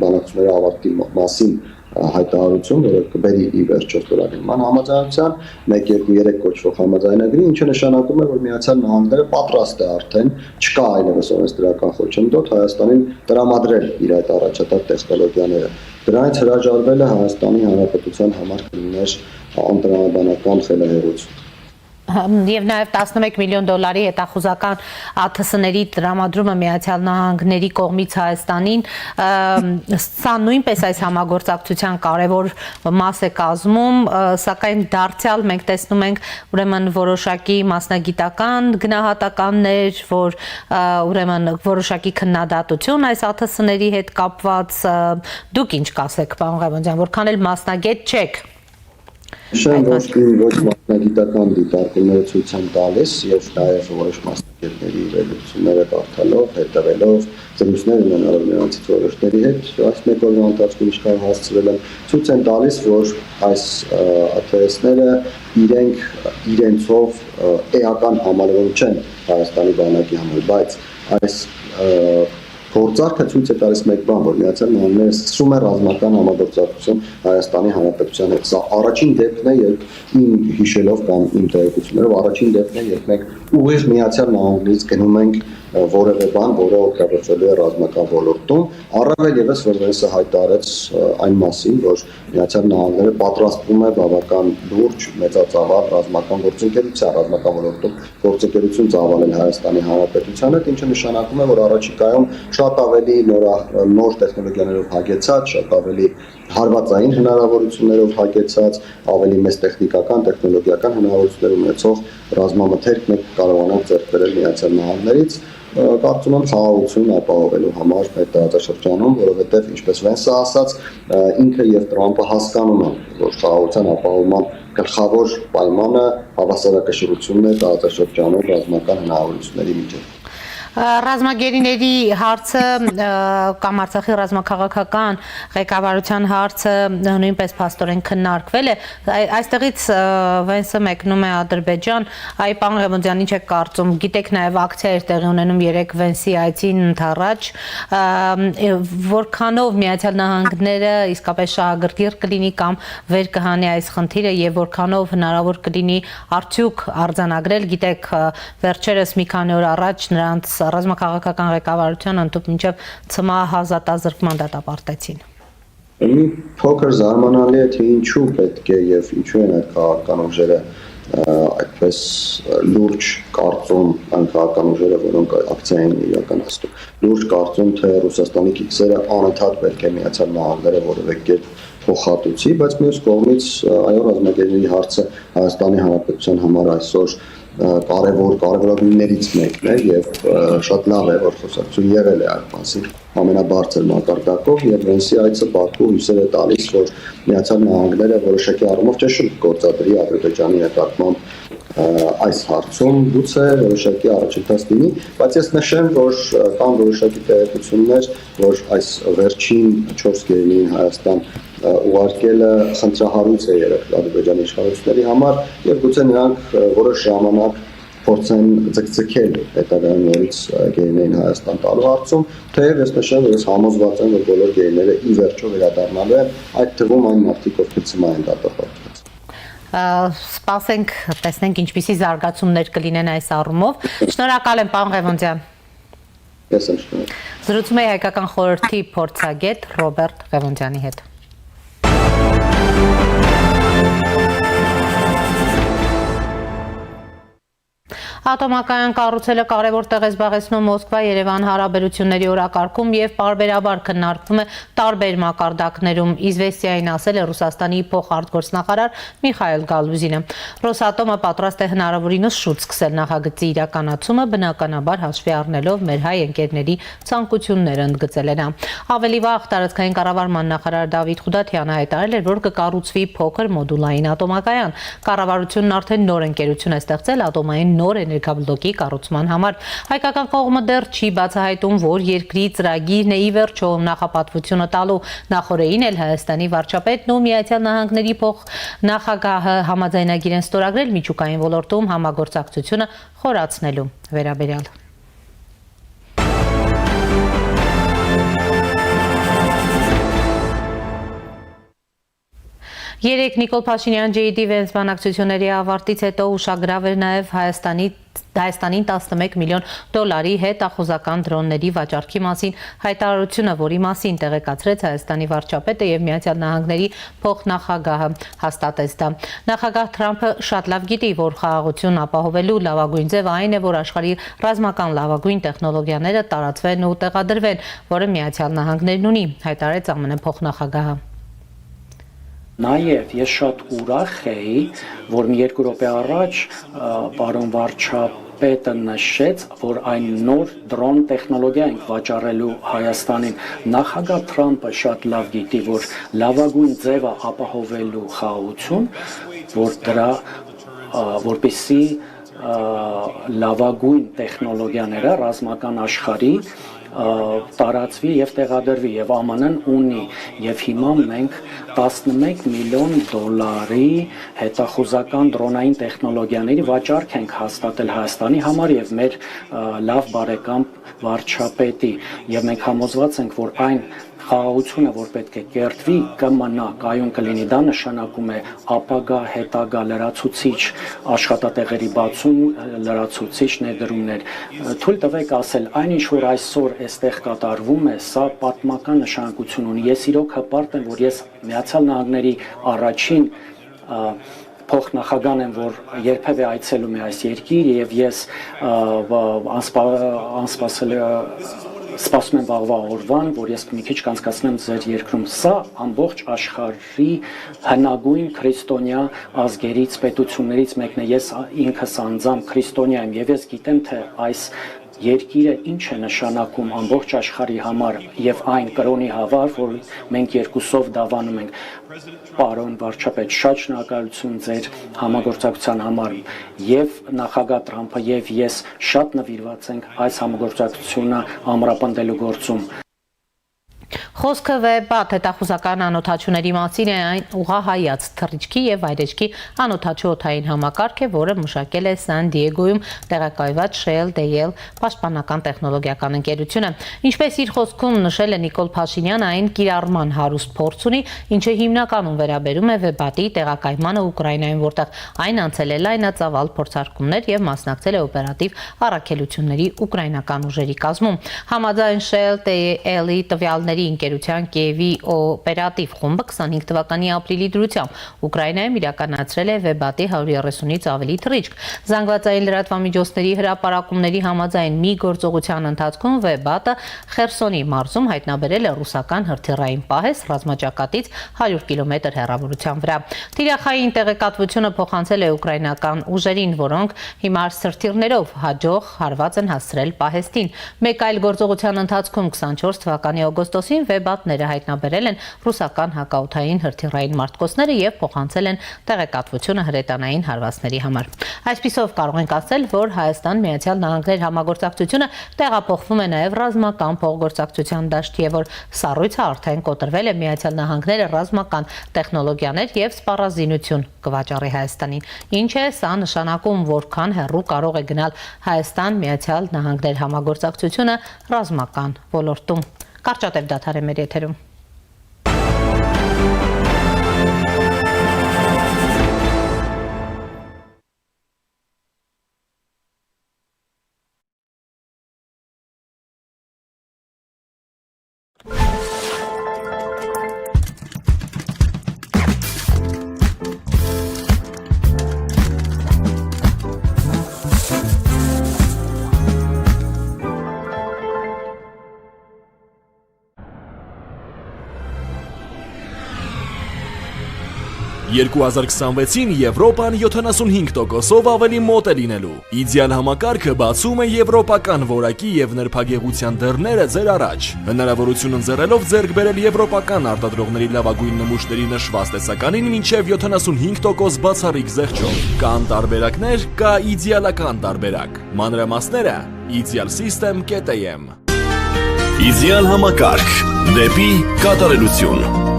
բանակցությունների ավարտի մասին հայտարարություն, որը կբերի ի վերջո ստորագրման համաձայնության 1-2-3 կոչվող համաձայնագրի, ինչը նշանակում է, որ Միացյալ Նահանգները պատրաստ է արդեն, չկա այլևս օրենսդրական խոչընդոտ Հայաստանին տրամադրել իր այդ առաջատար տեխնոլոգիաները։ Դրանից հրաժարվելը Հայաստանի Հանրապետության համար կլիներ անտրամաբանական խելահեղություն։ Եվ նաև 11 միլիոն դոլարի հետախուզական ԱԹՍ-ների տրամադրումը Միացյալ Նահանգների կողմից Հայաստանին, սա նույնպես այս համագործակցության կարևոր մաս է կազմում, սակայն դարձյալ մենք տեսնում ենք ուրեմն որոշակի մասնագիտական գնահատականներ, որ ուրեմն որոշակի քննադատություն այս ԱԹՍ-ների հետ կապված, դուք ինչ կասեք, պարոն Ղևոնդյան, որքան էլ մասնագետ չեք։ Շեն ոչ մասնագիտական դիտարկումները ցույց են տալիս եւ նաեւ որոշ մասնագետների վերլուծությունները կարդալով, հետևելով, զրույցներ ունենալով նրանցից որոշների հետ, այս մեկ օրվա ընթացքում ինչքան հասցրել եմ, ցույց են տալիս, որ այս ԱԹՍ-ները իրենցով էական համալրում չեն Հայաստանի բանակի համար, բայց այս գործարքը ցույց է տալիս մեկ բան, որ Միացյալ Նահանգները սկսում է ռազմական համագործակցություն Հայաստանի Հանրապետության հետ։ Սա առաջին դեպքն է, երբ իմ հիշելով կամ իմ տեղեկություններով առաջին դեպքն է, երբ մենք ուղիղ Միացյալ Նահանգներից գնում ենք որևէ բան, որը օգտագործելու է ռազմական ոլորտում, առավել եւս որ վենսը հայտարարեց այն մասին, որ Միացյալ Նահանգները պատրաստվում է բավական լուրջ մեծածավալ ռազմական գործընկերության, ռազմական ոլորտում գործընկերություն ծավալել Հայաստանի Հանրապետության հետ, ինչը նշանակում է, որ առաջիկայում շատ ավելի նոր տեխնոլոգիաներով հագեցած, շատ ավելի հարվածային հնարավորություններով հագեցած, ավելի մեծ տեխնիկական, տեխնոլոգիական հնարավորություններ ունեցող ռազմամթերք մենք կարողանանք ձեռք բերել Միացյալ Նահանգներից, կարծում եմ խաղաղություն ապահովելու համար մեր տարածաշրջանում, որովհետև ինչպես Վենսը ասաց, ինքը եւ Տրամպը հասկանում են, որ խաղաղության ապահովման գլխավոր պայմանը հավասարակշռությունն է տարածաշրջանում ռազմական հնարավորությունների միջև։ Ռազմագերիների հարցը կամ Արցախի ռազմաքաղաքական ղեկավարության հարցը նույնպես փաստորեն քննարկվել է։ Այստեղից Վենսը մեկնում է Ադրբեջան, այ պարոն Ղևոնդյան, ինչ եք կարծում, գիտեք նաև ակցիա էր տեղի ունենում 3 Վենսի այցին ընդառաջ, որքանով Միացյալ Նահանգները իսկապես շահագրգիռ կլինի կամ վեր կհանի այս խնդիրը եւ որքանով հնարավոր կլինի արդյոք արձանագրել, գիտեք, վերջերս մի քանի օր առաջ նրանց ռազմաքաղաքական ղեկավարության ընդཐུպ մինչև ՑՄԱ ազատազրկման դատապարտեցին։ Մի փոքր զարմանալի է, թե ինչու պետք է եւ ինչու են այդ քաղաքական ուժերը այդպես լուրջ կարծում, այն քաղաքական ուժերը, որոնք ակցիային իրականացնում, լուրջ կարծում, թե Ռուսաստանի կիքսերը անընդհատ պետք է Միացյալ Նահանգները որևէ կերպ փոխհատուցի, բայց մյուս կողմից այո ռազմագերիների հարցը Հայաստանի Հանրապետության համար այսօր կարևորագույններից մեկն է եւ շատ լավ է, որ խոսակցություն եղել է այդ մասին ամենաբարձր մակարդակով եւ Վենսի այցը Բաքու հույսեր է տալիս, որ Միացյալ Նահանգները որոշակի առումով ճշգրիտ գործադրի Ադրբեջանի նկատմամբ այս հարցում, գուցե որոշակի առաջընթաց լինի, բայց ես նշեմ, որ կան որոշակի տեղեկություններ, որ այս վերջին 4 գերիներին Հայաստան ուղարկելը խնդրահարույց է եղել Ադրբեջանի իշխանությունների համար եւ գուցե նրանք որոշ ժամանակ փորձեն ձգձգել հետագայում նորից գերիներին Հայաստան տալու հարցում, թեև ես նշեմ, որ ես համոզված եմ, որ բոլոր գերիները ի վերջո վերադառնալու են, այդ թվում այն մարդիկ, ովքեր ՑՄԱ են դատապարտված։ Սպասենք, տեսնենք ինչպիսի զարգացումներ կլինեն այս առումով։ Շնորհակալ եմ, պարոն Ղևոնդյան։ Ես եմ շնորհակալ։ Զրուցում էի Հայկական խորհրդի փորձագետ Ռոբերտ Ղևոնդյանի հետ։ Ատոմակայան կառուցելը կարևոր տեղ է զբաղեցնում Մոսկվա-Երևան հարաբերությունների օրակարգում եւ պարբերաբար քննարկվում է տարբեր մակարդակներում, Իզվեստիային ասել է Ռուսաստանի փոխարտգործնախարար Միխայել Գալուզինը։ Ռոսատոմը պատրաստ է հնարավորինս շուտ սկսել նախագծի իրականացումը, բնականաբար հաշվի առնելով մեր հայ ընկերների ցանկությունները, ընդգծել է նա։ Ավելի վաղ տարածքային կառավարման նախարար Դավիթ Խուդաթյանը հայտարարել էր, որ կկառուցվի փոքր մոդուլային ատոմակայան։ Կառավարությունն արդեն նոր ընկերություն է ստեղծել ատոմային նոր էներգաբլոկի կառուցման համար։ Հայկական կողմը դեռ չի բացահայտում, որ երկրի ծրագիրն է ի վերջո նախապատվությունը տալու։ Նախորդին էլ Հայաստանի վարչապետն ու Միացյալ Նահանգների փոխնախագահը համաձայնագիր են ստորագրել միջուկային ոլորտում համագործակցությունը խորացնելու վերաբերյալ։ Երեկ Նիկոլ Փաշինյան J.D. Vance բանակցությունների ավարտից հետո ուշագրավ էր նաև Հայաստանին 11 միլիոն դոլարի հետախուզական դրոնների վաճառքի մասին հայտարարությունը, որի մասին տեղեկացրեց Հայաստանի վարչապետը եւ Միացյալ Նահանգների փոխնախագահը, հաստատեց դա։ Նախագահ Թրամփը շատ լավ գիտի, որ խաղաղություն ապահովելու լավագույն ձևը այն է, որ աշխարհի ռազմական լավագույն տեխնոլոգիաները տարածվեն ու տեղադրվեն, որը Միացյալ Նահանգներն ունի, հայտարարեց ԱՄՆ փոխնախագահը։ Նաև ես շատ ուրախ էի, որ մի երկու րոպե առաջ պարոն վարչապետը նշեց, որ այն նոր դրոն տեխնոլոգիա ենք վաճառելու Հայաստանին։ Նախագահ Թրամփը շատ լավ գիտի, որ լավագույն ձևը ապահովելու խաղաղություն, որ դրա որպեսզի լավագույն տեխնոլոգիաները ռազմական աշխարհի տարածվի եւ տեղադրվի եւ ԱՄՆ-ն ունի եւ հիմա մենք 11 միլիոն դոլարի հետախուզական դրոնային տեխնոլոգիաների վաճառք ենք հաստատել Հայաստանի համար եւ մեր լավ բարեկամ վարչապետի եւ մենք համոզված ենք, որ այն խաղաղությունը, որ պետք է կերտվի, կմնա, կայուն կլինի։ Դա նշանակում է ապագա, հետագա լրացուցիչ աշխատատեղերի բացում, լրացուցիչ ներդրումներ։ Թույլ տվեք ասել, այնինչ որ այսօր այստեղ կատարվում է, սա պատմական նշանակություն ունի։ Ես իրոք հպարտ եմ, որ ես Միացյալ Նահանգների առաջին փոխնախագահն եմ, որ երբևէ այցելում է այս երկիր եւ ես սպասում եմ վաղվա օրվան, որ ես մի քիչ կանցկացնեմ ձեր երկրում։ Սա ամբողջ աշխարհի հնագույն քրիստոնյա ազգերից, պետություններից մեկն է։ Ես ինքս անձամբ քրիստոնյա եմ եւ ես գիտեմ, թե այս երկիրը ինչ է նշանակում ամբողջ աշխարհի համար եւ այն կրոնի համար, որ մենք երկուսով դավանում ենք։ Պարոն վարչապետ, շատ շնորհակալություն ձեր համագործակցության համար եւ նախագահ Թրամփը եւ ես շատ նվիրված ենք այս համագործակցությունը ամրապնդելու գործում։ Խոսքը վեբատ հետախուզական անօթաչուների մասին է, այն ուղղահայաց թռիչքի եւ վայրեջքի անօթաչու օդային համակարգ է, որը մշակել է Սան Դիեգոյում տեղակայված Shell Dale պաշտպանական տեխնոլոգիական ընկերությունը։ Ինչպես իր խոսքում նշել է Նիկոլ Փաշինյանը, այն կիրառման հարուստ փորձ ունի, ինչը հիմնականում վերաբերում է վեբատի տեղակայմանը Ուկրաինայում, որտեղ այն անցել է լայնածավալ փորձարկումներ եւ մասնակցել է օպերատիվ առաքելությունների ուկրաինական ուժերի կազմում։ Համաձայն Shell Dale-ի տվյալների ընկերության Կիևի օպերատիվ խումբը 25 թվականի ապրիլի դրությամբ Ուկրաինայում իրականացրել է վեբատի 130-ից ավելի թռիչք։ Զանգվածային լրատվամիջոցների հրապարակումների համաձայն մի գործողության ընթացքում վեբատը Խերսոնի մարզում հայտնաբերել է ռուսական հրթիռային պահես ռազմաճակատից 100 կիլոմետր հեռավորության վրա։ Թիրախային տեղեկատվությունը փոխանցել է ուկրաինական ուժերին, որոնք հիմար հրթիռներով հաջող հարված են հասցրել պահեստին։ Մեկ այլ գործողության ընթացքում 24 թվականի օգոստոսին վեբատները հայտնաբերել են ռուսական հակաօդային հրթիռային մարտկոցները եւ փոխանցել են տեղեկատվությունը հրետանային հարվածների համար։ Այսպիսով կարող ենք ասել, որ Հայաստան-Միացյալ Նահանգներ համագործակցությունը տեղափոխվում է նաեւ ռազմական փոխգործակցության դաշտ եւ որ սառույցը արդեն կոտրվել է Միացյալ Նահանգները ռազմական տեխնոլոգիաներ եւ սպառազինություն կվաճառի Հայաստանին։ Ինչ է սա նշանակում, որքան հեռու կարող է գնալ Հայաստան-Միացյալ Նահանգներ համագործակցությունը ռազմական ոլորտում։ Կարճատև դադար է մեր եթերում։ 2026-ին Եվրոպան 75%-ով ավելի մոտ է լինելու։ Իդեալ համակարգը բացում է եվրոպական որակի եւ նրբագեղության դռները ձեր առաջ, հնարավորություն ընձեռելով ձեռք բերել եվրոպական արտադրողների լավագույն նմուշների նշված տեսականին մինչեւ 75% բացառիկ զեղչով։ Կան տարբերակներ, կա իդեալական տարբերակ։ Մանրամասները idealsystem.am։ Իդեալ համակարգ դեպի կատարելություն։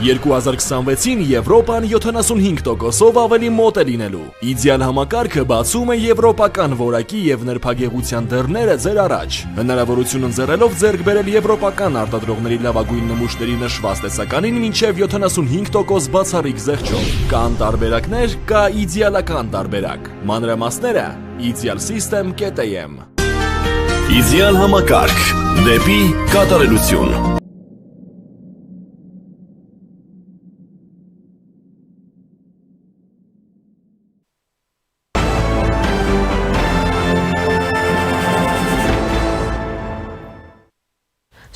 «2026-ին Եվրոպան 75%-ով ավելի մոտ է լինելու։ Իդեալ համակարգը բացում է եվրոպական որակի եւ նրբագեղության դռները ձեր առաջ, հնարավորություն ընձեռելով ձեռք բերել եվրոպական արտադրողների լավագույն նմուշների նշված տեսականին մինչեւ 75% բացառիկ զեղչով։ Կան տարբերակներ, կա իդեալական տարբերակ։ Մանրամասները idealsystem.am։ Իդեալ համակարգ դեպի կատարելություն։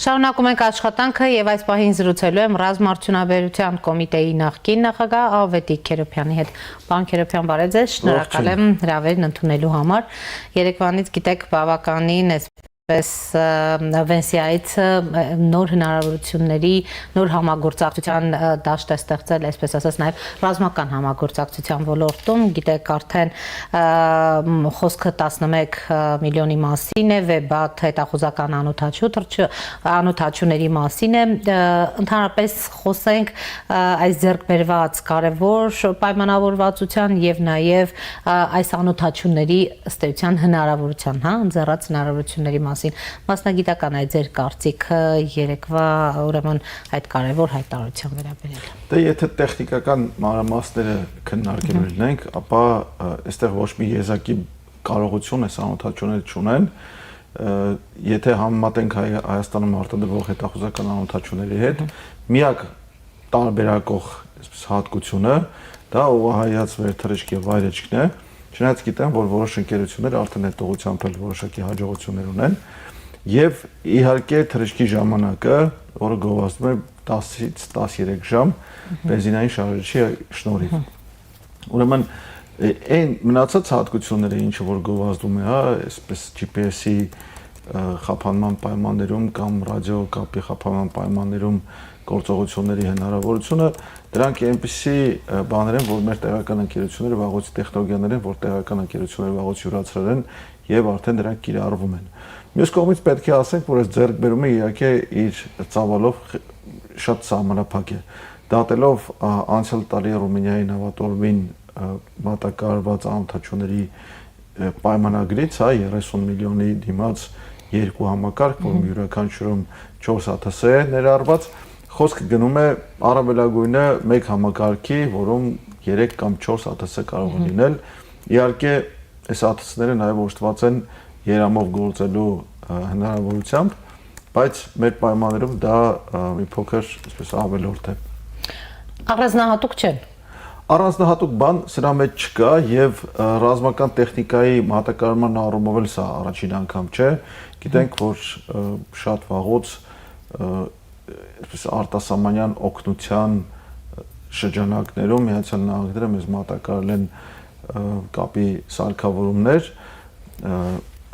Շարունակում ենք աշխատանքը եւ այս պահին զրուցելու եմ ռազմարդյունաբերության կոմիտեի նախկին նախագահ Ավետիք Քերոբյանի հետ։ Պարոն Քերոբյան, բարև ձեզ, շնորհակալ եմ հրավերն ընդունելու համար։ Երեկվանից գիտեք բավականին Վենսիայից նոր հնարավորությունների, նոր համագործակցության դաշտ է ստեղծել, այսպես ասած, նաև ռազմական համագործակցության ոլորտում, գիտեք արդեն խոսքը 11 միլիոնի մասին է, Վեբատ հետախուզական անօդաչուների մասին է, ընդհանրապես խոսենք այս ձեռքբերված կարևոր պայմանավորվածության եւ նաև այս անօդաչուների ըստ էության հնարավորության, ընձեռած հնարավորությունների մասին մասնագիտական է ձեր կարծիքը երեկվա ուրեմն այդ կարևոր հայտարարության վերաբերյալ։ Դե եթե տեխնիկական մանրամասները քննարկելու լինենք, ապա այստեղ ոչ մի եզակի կարողություն է անօդաչուները չունեն, եթե համեմատենք Հայաստանում արտադրվող հետախուզական անօդաչուների հետ, միակ տարբերակող հատկությունը դա ուղղահայաց վերթռիչք եւ վայրեջքն է, չնայած գիտեմ, որ որոշ ընկերություններ արդեն այդ ուղղությամբ որոշակի հաջողություններ ունեն եւ իհարկե թռիչքի ժամանակը, որը գովազդում է 10-ից 13 ժամ բենզինային շարժիչի շնորհիվ։ Ուրեմն այն մնացած հատկությունները, ինչը որ գովազդում է, այսպես GPS-ի խափանման պայմաններում կամ ռադիոկապի խափանման պայմաններում գործողությունների հնարավորությունը, դրանք այնպիսի բաներ են, որ մեր տեղական ընկերությունները վաղուց տեխնոլոգիաներ են, որ տեղական ընկերությունները վաղուց յուրացրել են եւ արդեն դրանք կիրառվում են։ Մյուս կողմից պետք է ասենք, որ այս ձեռքբերումը իհարկե իր ծավալով շատ սահմանափակ է։ Դատելով անցյալ տարի Ռումինիայի նավատորմին մատակարարված անօդաչուների պայմանագրից, 30 միլիոնի դիմաց երկու համակարգ, որում յուրաքանչյուրում 4 ԱԹՍ է ներառված, խոսքը գնում է առավելագույնը մեկ համակարգի, որում 3 կամ 4 ԱԹՍ կարող են լինել։ Իհարկե, այս ԱԹՍ-ները նաև օժտված են երամով գործելու հնարավորությամբ, բայց մեր պայմաններում դա մի փոքր, այսպես ավելորդ է։ Առանձնահատուկ չեն։ Առանձնահատուկ բան սրա մեջ չկա եւ ռազմական տեխնիկայի մատակարարման առումով էլ սա առաջին անգամ չէ։ Գիտենք, որ շատ վաղուց այսպես արտասահմանյան օգնության շրջանակներում Միացյալ Նահանգները մեզ մատակարարել են կապի սարքավորումներ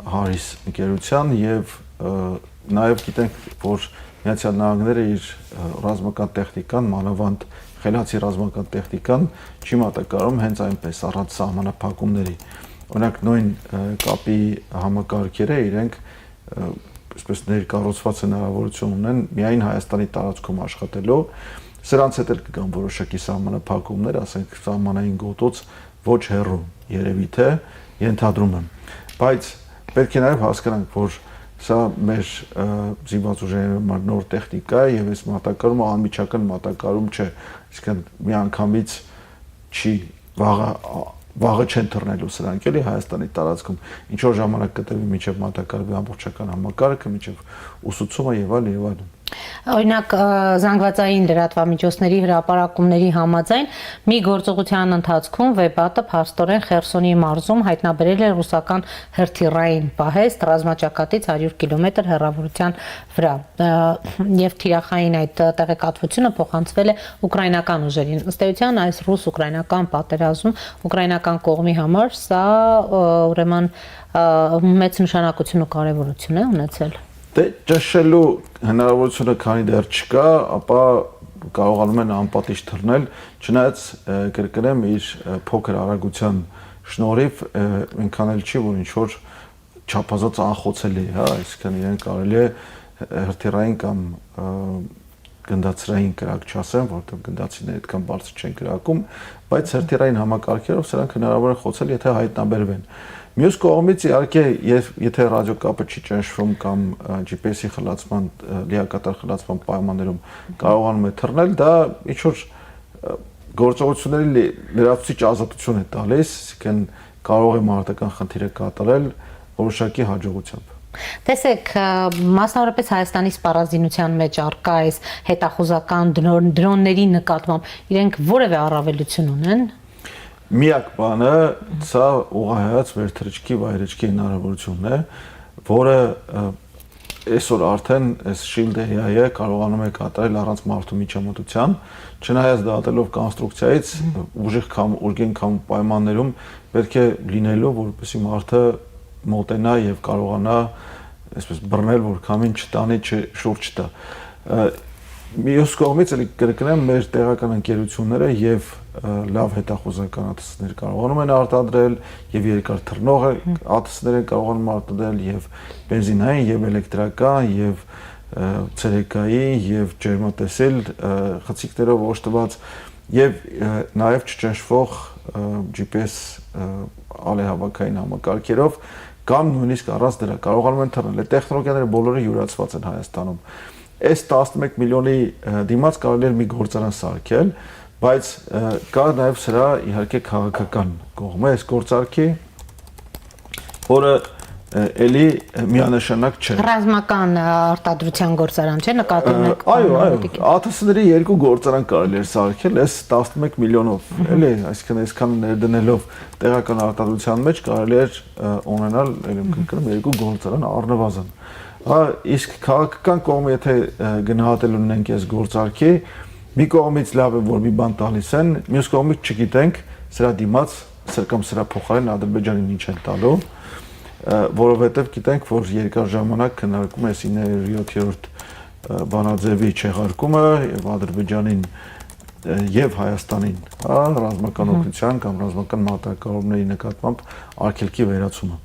Հարիս ընկերության եւ նաեւ գիտենք, որ Միացյալ Նահանգները իր ռազմական տեխնիկան, մանավանդ խելացի ռազմական տեխնիկան չի մատակարարում հենց այնպես առանց սահմանափակումների։ Օրինակ նույն կապի համակարգերը իրենք այսպես ներկառուցված հնարավորություն ունեն միայն Հայաստանի տարածքում աշխատելու, սրանց հետ էլ կգան որոշակի սահմանափակումներ, ասենք սահմանային գոտուց ոչ հեռու երևի թե ենթադրում եմ, բայց պետք է նաև հասկանանք, որ սա մեր զինված ուժերի նոր տեխնիկա է եւ այս մատակարարումը անմիջական մատակարարում չէ, այսինքն միանգամից չի վաղը չեն թռնելու սրանք էլի Հայաստանի տարածքում, ինչ որ ժամանակ կտևի մինչև մատակարարվի ամբողջական համակարգը, մինչև ուսուցումը եւ այլն։ Օրինակ զանգվածային լրատվամիջոցների հրապարակումների համաձայն մի գործողության ընթացքում Վեբատը փաստորեն Խերսոնի մարզում հայտնաբերել է ռուսական հրթիռային պահեստ ռազմաճակատից 100 կիլոմետր հեռավորության վրա եւ թիրախային այդ տեղեկատվությունը փոխանցվել է ուկրաինական ուժերին։ Ըստ էության այս ռուս-ուկրաինական պատերազմում ուկրաինական կողմի համար սա ուրեմն մեծ նշանակություն ու կարեւորություն է ունեցել։ Դե ճշելու հնարավորությունը քանի դեռ չկա, ապա կարողանում են անպատիժ թռնել, չնայած կրկնեմ իր փոքր արագության շնորհիվ այնքան էլ չի, որ ինչ որ չափազանց անխոցելի է, այսինքն իրեն կարելի է հրթիռային կամ գնդացրային կրակ չասեմ, որովհետև գնդացիները այդքան բարձր չեն կրակում, բայց հրթիռային համակարգերով սրանք հնարավոր է խոցել, եթե հայտնաբերվեն։ Մյուս կողմից իհարկե եթե ռադիոկապը չի ճնշվում կամ GPS-ի խլացման լիակատար խլացման պայմաններում կարողանում է թռնել, դա ինչ որ գործողությունների լրացուցիչ ազատություն է տալիս, այսինքն կարող է մարտական խնդիրը կատարել որոշակի հաջողությամբ։ Տեսեք, մասնավորապես Հայաստանի սպառազինության մեջ առկա այս հետախուզական դրոնների նկատմամբ իրենք որևէ առավելություն ունեն։ Միակ բանը սա ուղղահայաց վերթռիչքի վայրեջքի հնարավորությունն է, որը այսօր արդեն այս Shield AI-ը կարողանում է կատարել առանց մարդու միջամտության, չնայած դատելով կոնստրուկցիայից ուժեղ կամ պայմաններում պետք է լինելու, որպեսզի մարդը մոտենա եւ կարողանա այսպես բռնել, որ քամին չտանի, շուրջ չտա։ Մյուս կողմից էլի կրկնեմ, մեր տեղական ընկերությունները եւ լավ հետախուզական ատսներ կարողանում են արտադրել եւ երկար թռնող ատսներ են կարողանում արտադրել եւ բենզինային եւ էլեկտրական եւ ցերեկային եւ ջերմատեսիլ խցիկներով օժտված եւ նաեւ չճնշվող GPS ալեհավաքային համակարգերով կամ նույնիսկ առանց դրա կարողանում են թռնել։ Այդ տեխնոլոգիաները բոլորը յուրացված են Հայաստանում։ Այս 11 միլիոնի դիմաց կարելի է մի գործարան սարքել, բայց կա նաև սրա իհարկե քաղաքական կողմը այս գործարքի, որը էլի միանշանակ չէ։ Ռազմական արտադրության գործարան չէ, նկատում եք։ Այո, ԱԹՍ-ների երկու գործարան կարելի է սարքել այս 11 միլիոնով, էլի, այսինքն այսքան ներդնելով տեղական արտադրության մեջ կարելի է ունենալ, երկու գործարան առնվազն։ Իսկ քաղաքական կողմը եթե գնահատելու ունենք այս գործարքի, մի կողմից լավ է, որ մի բան տալիս են, մյուս կողմից չգիտենք սրա դիմաց, կամ սրա փոխարեն Ադրբեջանին ինչ են տալու, որովհետև գիտենք, որ երկար ժամանակ քննարկում է 907-րդ բանաձևի չեղարկումը եւ Ադրբեջանին եւ Հայաստանին, ռազմական օգնության կամ ռազմական մարտակառումների նկատմամբ արգելքի վերացումը։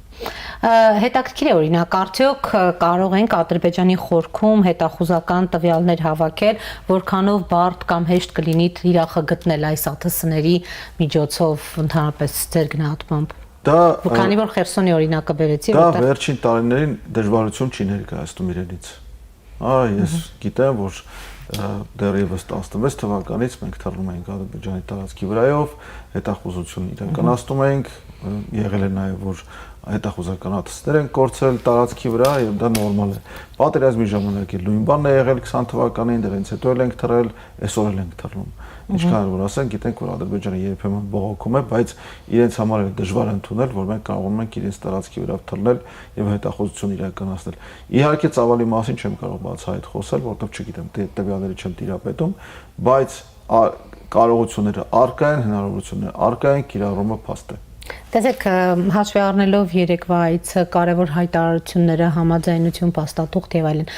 Հետաքրքիր է օրինակ, արդյոք կարող ենք Ադրբեջանի խորքում հետախուզական տվյալներ հավաքել, որքանով բարդ կամ հեշտ կլինի թիրախը գտնել այս ԱԹՍ-ների միջոցով ընդհանրապես ձեր գնահատմամբ։ Քանի որ Խերսոնի օրինակը բերեցի, դա վերջին տարիներին դժվարություն չի ներկայացնում իրենից։ Ես գիտեմ, որ դեռևս 16 թվականից մենք թռնում ենք Ադրբեջանի տարածքի վրայով, հետախուզություն իրականացնում ենք, եղել է նաև որ հետախուզական ատսներ են կորցրել տարածքի վրա եւ դա նորմալ է։ Պատերազմի ժամանակ էլ նույն բանն է եղել 20 թվականին, դրանից հետո էլ ենք թռել, այսօր էլ ենք թռնում։ Ինչքան որ ասենք, գիտենք որ Ադրբեջանը երբեմն բողոքում է, բայց իրենց համար էլ դժվար է ընդունել, որ մենք կարողանում ենք իրենց տարածքի վրա թռնել եւ հետախուզություն իրականացնել։ Իհարկե ծավալի մասին չեմ կարող բացահայտ խոսել, որովհետեւ չգիտեմ, տվյալները չեմ տիրապետում, բայց կարողությունները առկա են, հնարավորությունները առկա են, կիրառումը փաստ է։ Տեսեք, հաշվի առնելով երեկվա այս կարևոր հայտարարությունները, համաձայնություն, փաստաթուղթ եւ այլն,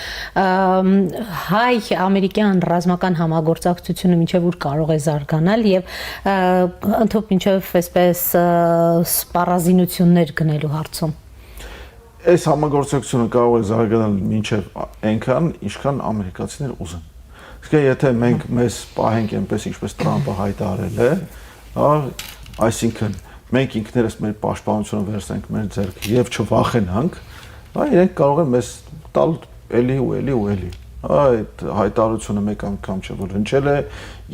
հայ-ամերիկյան ռազմական համագործակցությունը մինչեւ ուր կարող է զարգանալ եւ ընդհանուր մինչեւ այսպես սպառազինություններ գնելու հարցում։ Այս համագործակցությունը կարող է զարգանալ մինչեւ այնքան, ինչքան ամերիկացիները ուզեն։ Իսկ եթե մենք մեզ պահենք այնպես, ինչպես Տրամպը հայտարարել է, այսինքն մենք ինքներս մեր պաշտպանությունը վերցնենք մեր ձեռք եւ չվախենանք, իրենք կարող են մեզ տալ էլի ու էլի ու էլի։ Այդ հայտարարությունը մեկ անգամ չէ որ հնչել է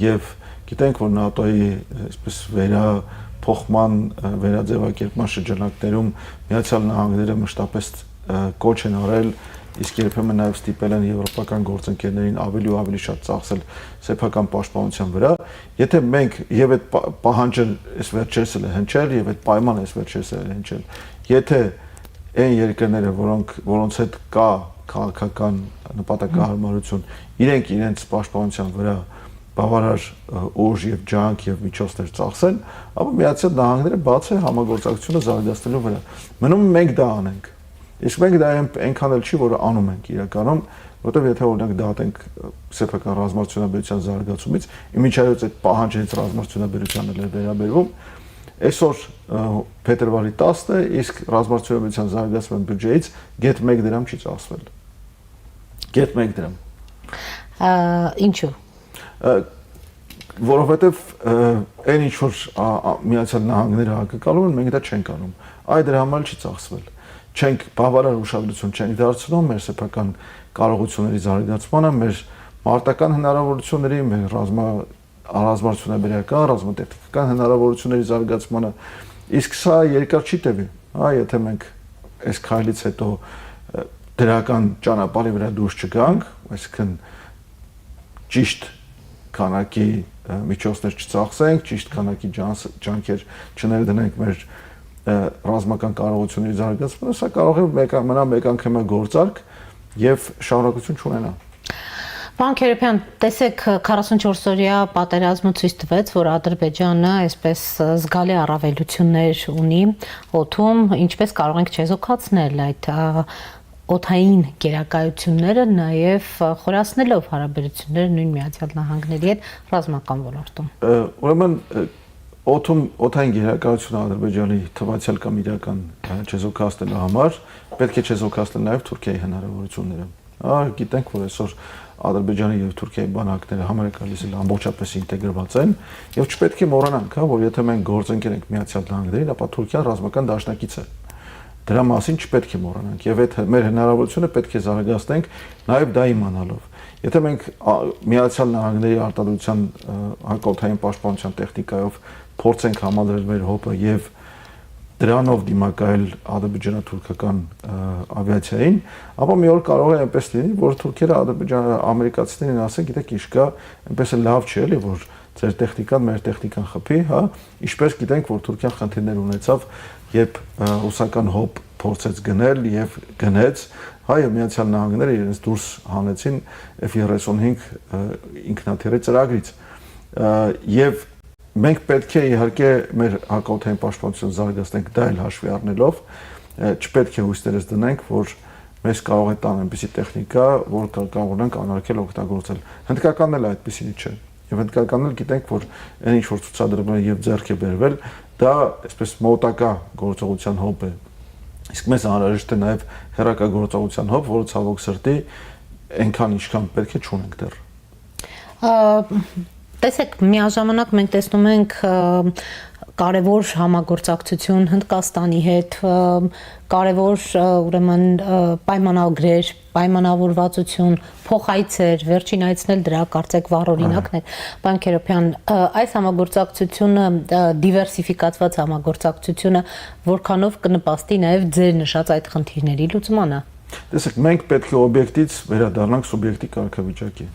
եւ գիտենք որ ՆԱՏՕ-ի այսպես վերափոխման, վերաձևակերպման շրջանակներում Միացյալ Նահանգները մշտապես կոչ են արել, իսկ երբեմն նաև ստիպել են եվրոպական գործընկերներին ավելի ու ավելի շատ ծախսել սեփական պաշտպանության վրա, եթե մենք եւ այդ պահանջը այս վերջերս էլ հնչել եւ այդ պայմանը այս վերջերս էլ հնչել, եթե այն երկրները, որոնց հետ կա քաղաքական նպատակահարմարություն, իրենք իրենց պաշտպանության վրա բավարար ուժ եւ ջանք եւ միջոցներ ծախսեն, ապա Միացյալ Նահանգները բաց է համագործակցությունը զարգացնելու վրա։ Մնում մենք դա անենք։ Իսկ մենք դա այնքան էլ չի, որ անում ենք իրականում, որովհետև եթե օրինակ դատենք սեփական ռազմարտությունաբերության զարգացումից, իմիջիայլոց այդ պահանջից ռազմարտությունաբերությանն էլ է վերաբերվում, այսօր փետրվարի 10-ն է, իսկ ռազմարտությունաբերության զարգացման բյուջեից գեթ 1 դրամ չի ծախսվել։ Գեթ 1 դրամ։ Ինչու՞։ Որովհետև այն ինչ որ Միացյալ Նահանգները հակակալում են, մենք դա չենք անում։ Այդ դրա համար չի ծախսվել։ Չենք բավարար ուշադրություն չենք դարձնում մեր սեփական կարողությունների զարգացմանը, մեր մարտական հնարավորությունների, մեր ռազմարտությունաբերական, ռազմատեխնիկական հնարավորությունների զարգացմանը, իսկ սա երկար չի տևի, եթե մենք այս քայլից հետո դրական ճանապարհի վրա դուրս չգանք, այսինքն ճիշտ քանակի միջոցներ չծախսենք, ճիշտ քանակի ջանքեր չներդնենք մեր ռազմական կարողությունների զարգացմանը, սա կարող է մնա մեկ անգամյա գործարք եւ շարունակություն չունենա։ Պարոն Քերոբյան, տեսեք 44-օրյա պատերազմը ցույց տվեց, որ Ադրբեջանը այսպես զգալի առավելություններ ունի օդում, ինչպես կարող ենք չեզոքացնել այդ օդային գերակայությունները, նաև խորացնելով հարաբերությունները նույն Միացյալ Նահանգների հետ ռազմական ոլորտում։ Ուրեմն օդային գերակայությունը Ադրբեջանի թվացial կամ իրական չեզոքացնելու համար պետք է չեզոքացնել նաև Թուրքիայի հնարավորությունները։ Գիտենք, որ այսօր Ադրբեջանի եւ Թուրքիայի բանակները համերգալիսել ամբողջապես ինտեգրված են եւ չպետք է մոռանանք, որ եթե մենք գործընկեր ենք Միացյալ Նահանգներին, ապա Թուրքիան ռազմական դաշնակից է։ Դրա մասին չպետք է մոռանանք եւ այդ մեր հնարավորությունը պետք է զարգացնենք նաեւ դա իմանալով։ Եթե մենք Միացյալ Նահանգների արտադրության հակօդային պաշտպանության տեխնիկայով փորձենք համալրել մեր հոպը եւ դրանով դիմակայել ադրբեջանա-թուրքական ավիացիային, ապա մի օր կարող է այնպես լինի, որ թուրքերը ամերիկացիներին ասեն, գիտեք, ինչ կա, այնպես է լավ չէ, էլի, որ ձեր տեխնիկան մեր տեխնիկան խփի, հա, ինչպես գիտենք, որ Թուրքիան խնդիրներ ունեցավ, երբ ռուսական հոպ փորձեց գնել եւ գնեց, հա, եւ Միացյալ Նահանգները իրենց դուրս հանեցին F-35 ինքնաթիռի ծրագրից։ Եվ մենք պետք է իհարկե մեր հակաօդային պաշտպանությունը զարգացնենք դա էլ հաշվի առնելով, չպետք է հույսերս դնենք, որ մեզ կարող է տան այնպիսի տեխնիկա, որ կարող ունենք անարգել օգտագործել։ Հնդկականն էլ այդպիսին չէ։ Եվ հնդկականն էլ գիտենք, որ այն ինչ որ ցուցադրվում է եւ ձեռք է բերվել, դա այսպես մոտակա գործողության հոբ է։ Իսկ մեզ անհրաժեշտ է նաեւ հեռակա գործողության հոբ, որը ցավոք սրտի այնքան ինչքան պետք է չունենք դեռ։ Տեսեք, միաժամանակ մենք տեսնում ենք կարևոր համագործակցություն Հնդկաստանի հետ, կարևոր ուրեմն պայմանագրեր, պայմանավորվածություն, փոխայցեր, վերջին այցն էլ դրա կարծեք վառ օրինակն է։ Պարոն Քերոբյան, այս համագործակցությունը, դիվերսիֆիկացված համագործակցությունը որքանով կնպաստի նաև ձեր նշած այդ խնդիրների լուծմանը։ Տեսեք, մենք պետք է օբյեկտից վերադառնանք սուբյեկտի կարգավիճակի։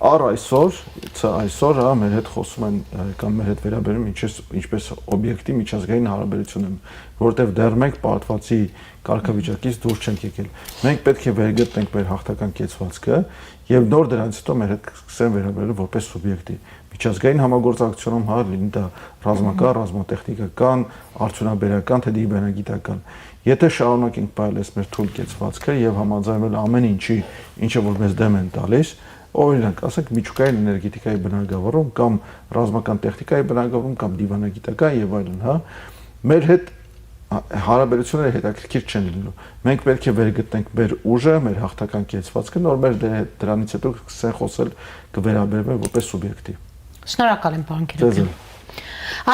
Առ այսօր հա մեր հետ խոսում են կամ մեր հետ վերաբերում ինչպես օբյեկտի միջազգային հարաբերություն են, որովհետև դեռ մենք պատվացի կարգավիճակից դուրս չենք եկել։ Մենք պետք է վերգտնենք մեր հաղթական կեցվածքը եւ նոր դրանից հետո մեր հետ սկսեն վերաբերել որպես սուբյեկտի։ Միջազգային համագործակցությունում հա լինի դա ռազմական, ռազմատեխնիկական, արդյունաբերական, թե դիվանագիտական։ Եթե շարունակենք պայելել մեր թույլ կեցվածքը եւ համաձայնել ամեն ինչի, ինչը որ մեզ դեմ են տալիս, օրինակ, ասենք միջուկային էներգետիկայի բնագավառում կամ ռազմական տեխնիկայի բնագավառում կամ դիվանագիտական եւ այլն, հա, մեր հետ հարաբերությունները հետաքրքիր չեն լինելու։ Մենք պետք է վերգտնենք մեր ուժը, մեր հաղթական կեցվածքը, նոր մեր դրանից հետո սկսեն խոսել կվերաբերվեն որպես սուբյեկտի։ Շնորհակալ եմ, պարոն Քերոբյան։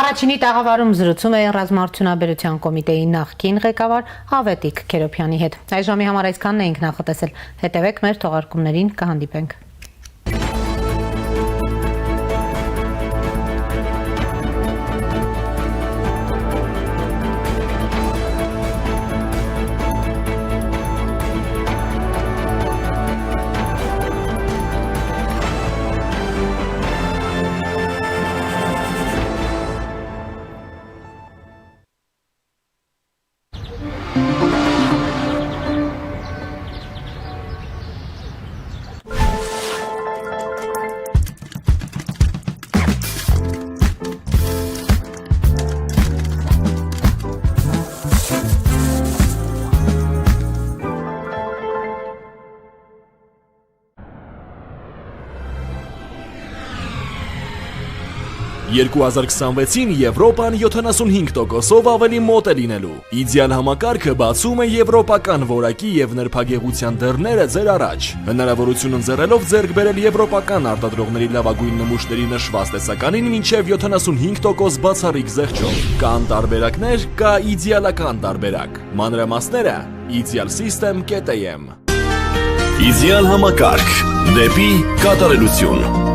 Առաջինի տաղավարում զրուցում է Ռազմաարդյունաբերության կոմիտեի նախկին ղեկավար Ավետիք Քերոբյանի հետ։ Այս ժամի համար այսքանն էինք նախատեսել։ Հետևեք մեր թողարկումներին, կհանդիպենք։ «2026-ին Եվրոպան 75%-ով ավելի մոտ է լինելու։ Իդեալ համակարգը բացում է եվրոպական որակի եւ նրբագեղության դռները ձեր առաջ։ Հնարավորություն ընձեռելով ձեռք բերել եվրոպական արտադրողների լավագույն նմուշների նշված տեսականին մինչև 75% բացառիկ զեղչով։ Կան տարբերակներ, կա իդեալական տարբերակ։ Մանրամասները idealsystem.am։ Իդեալ համակարգ դեպի կատարելություն։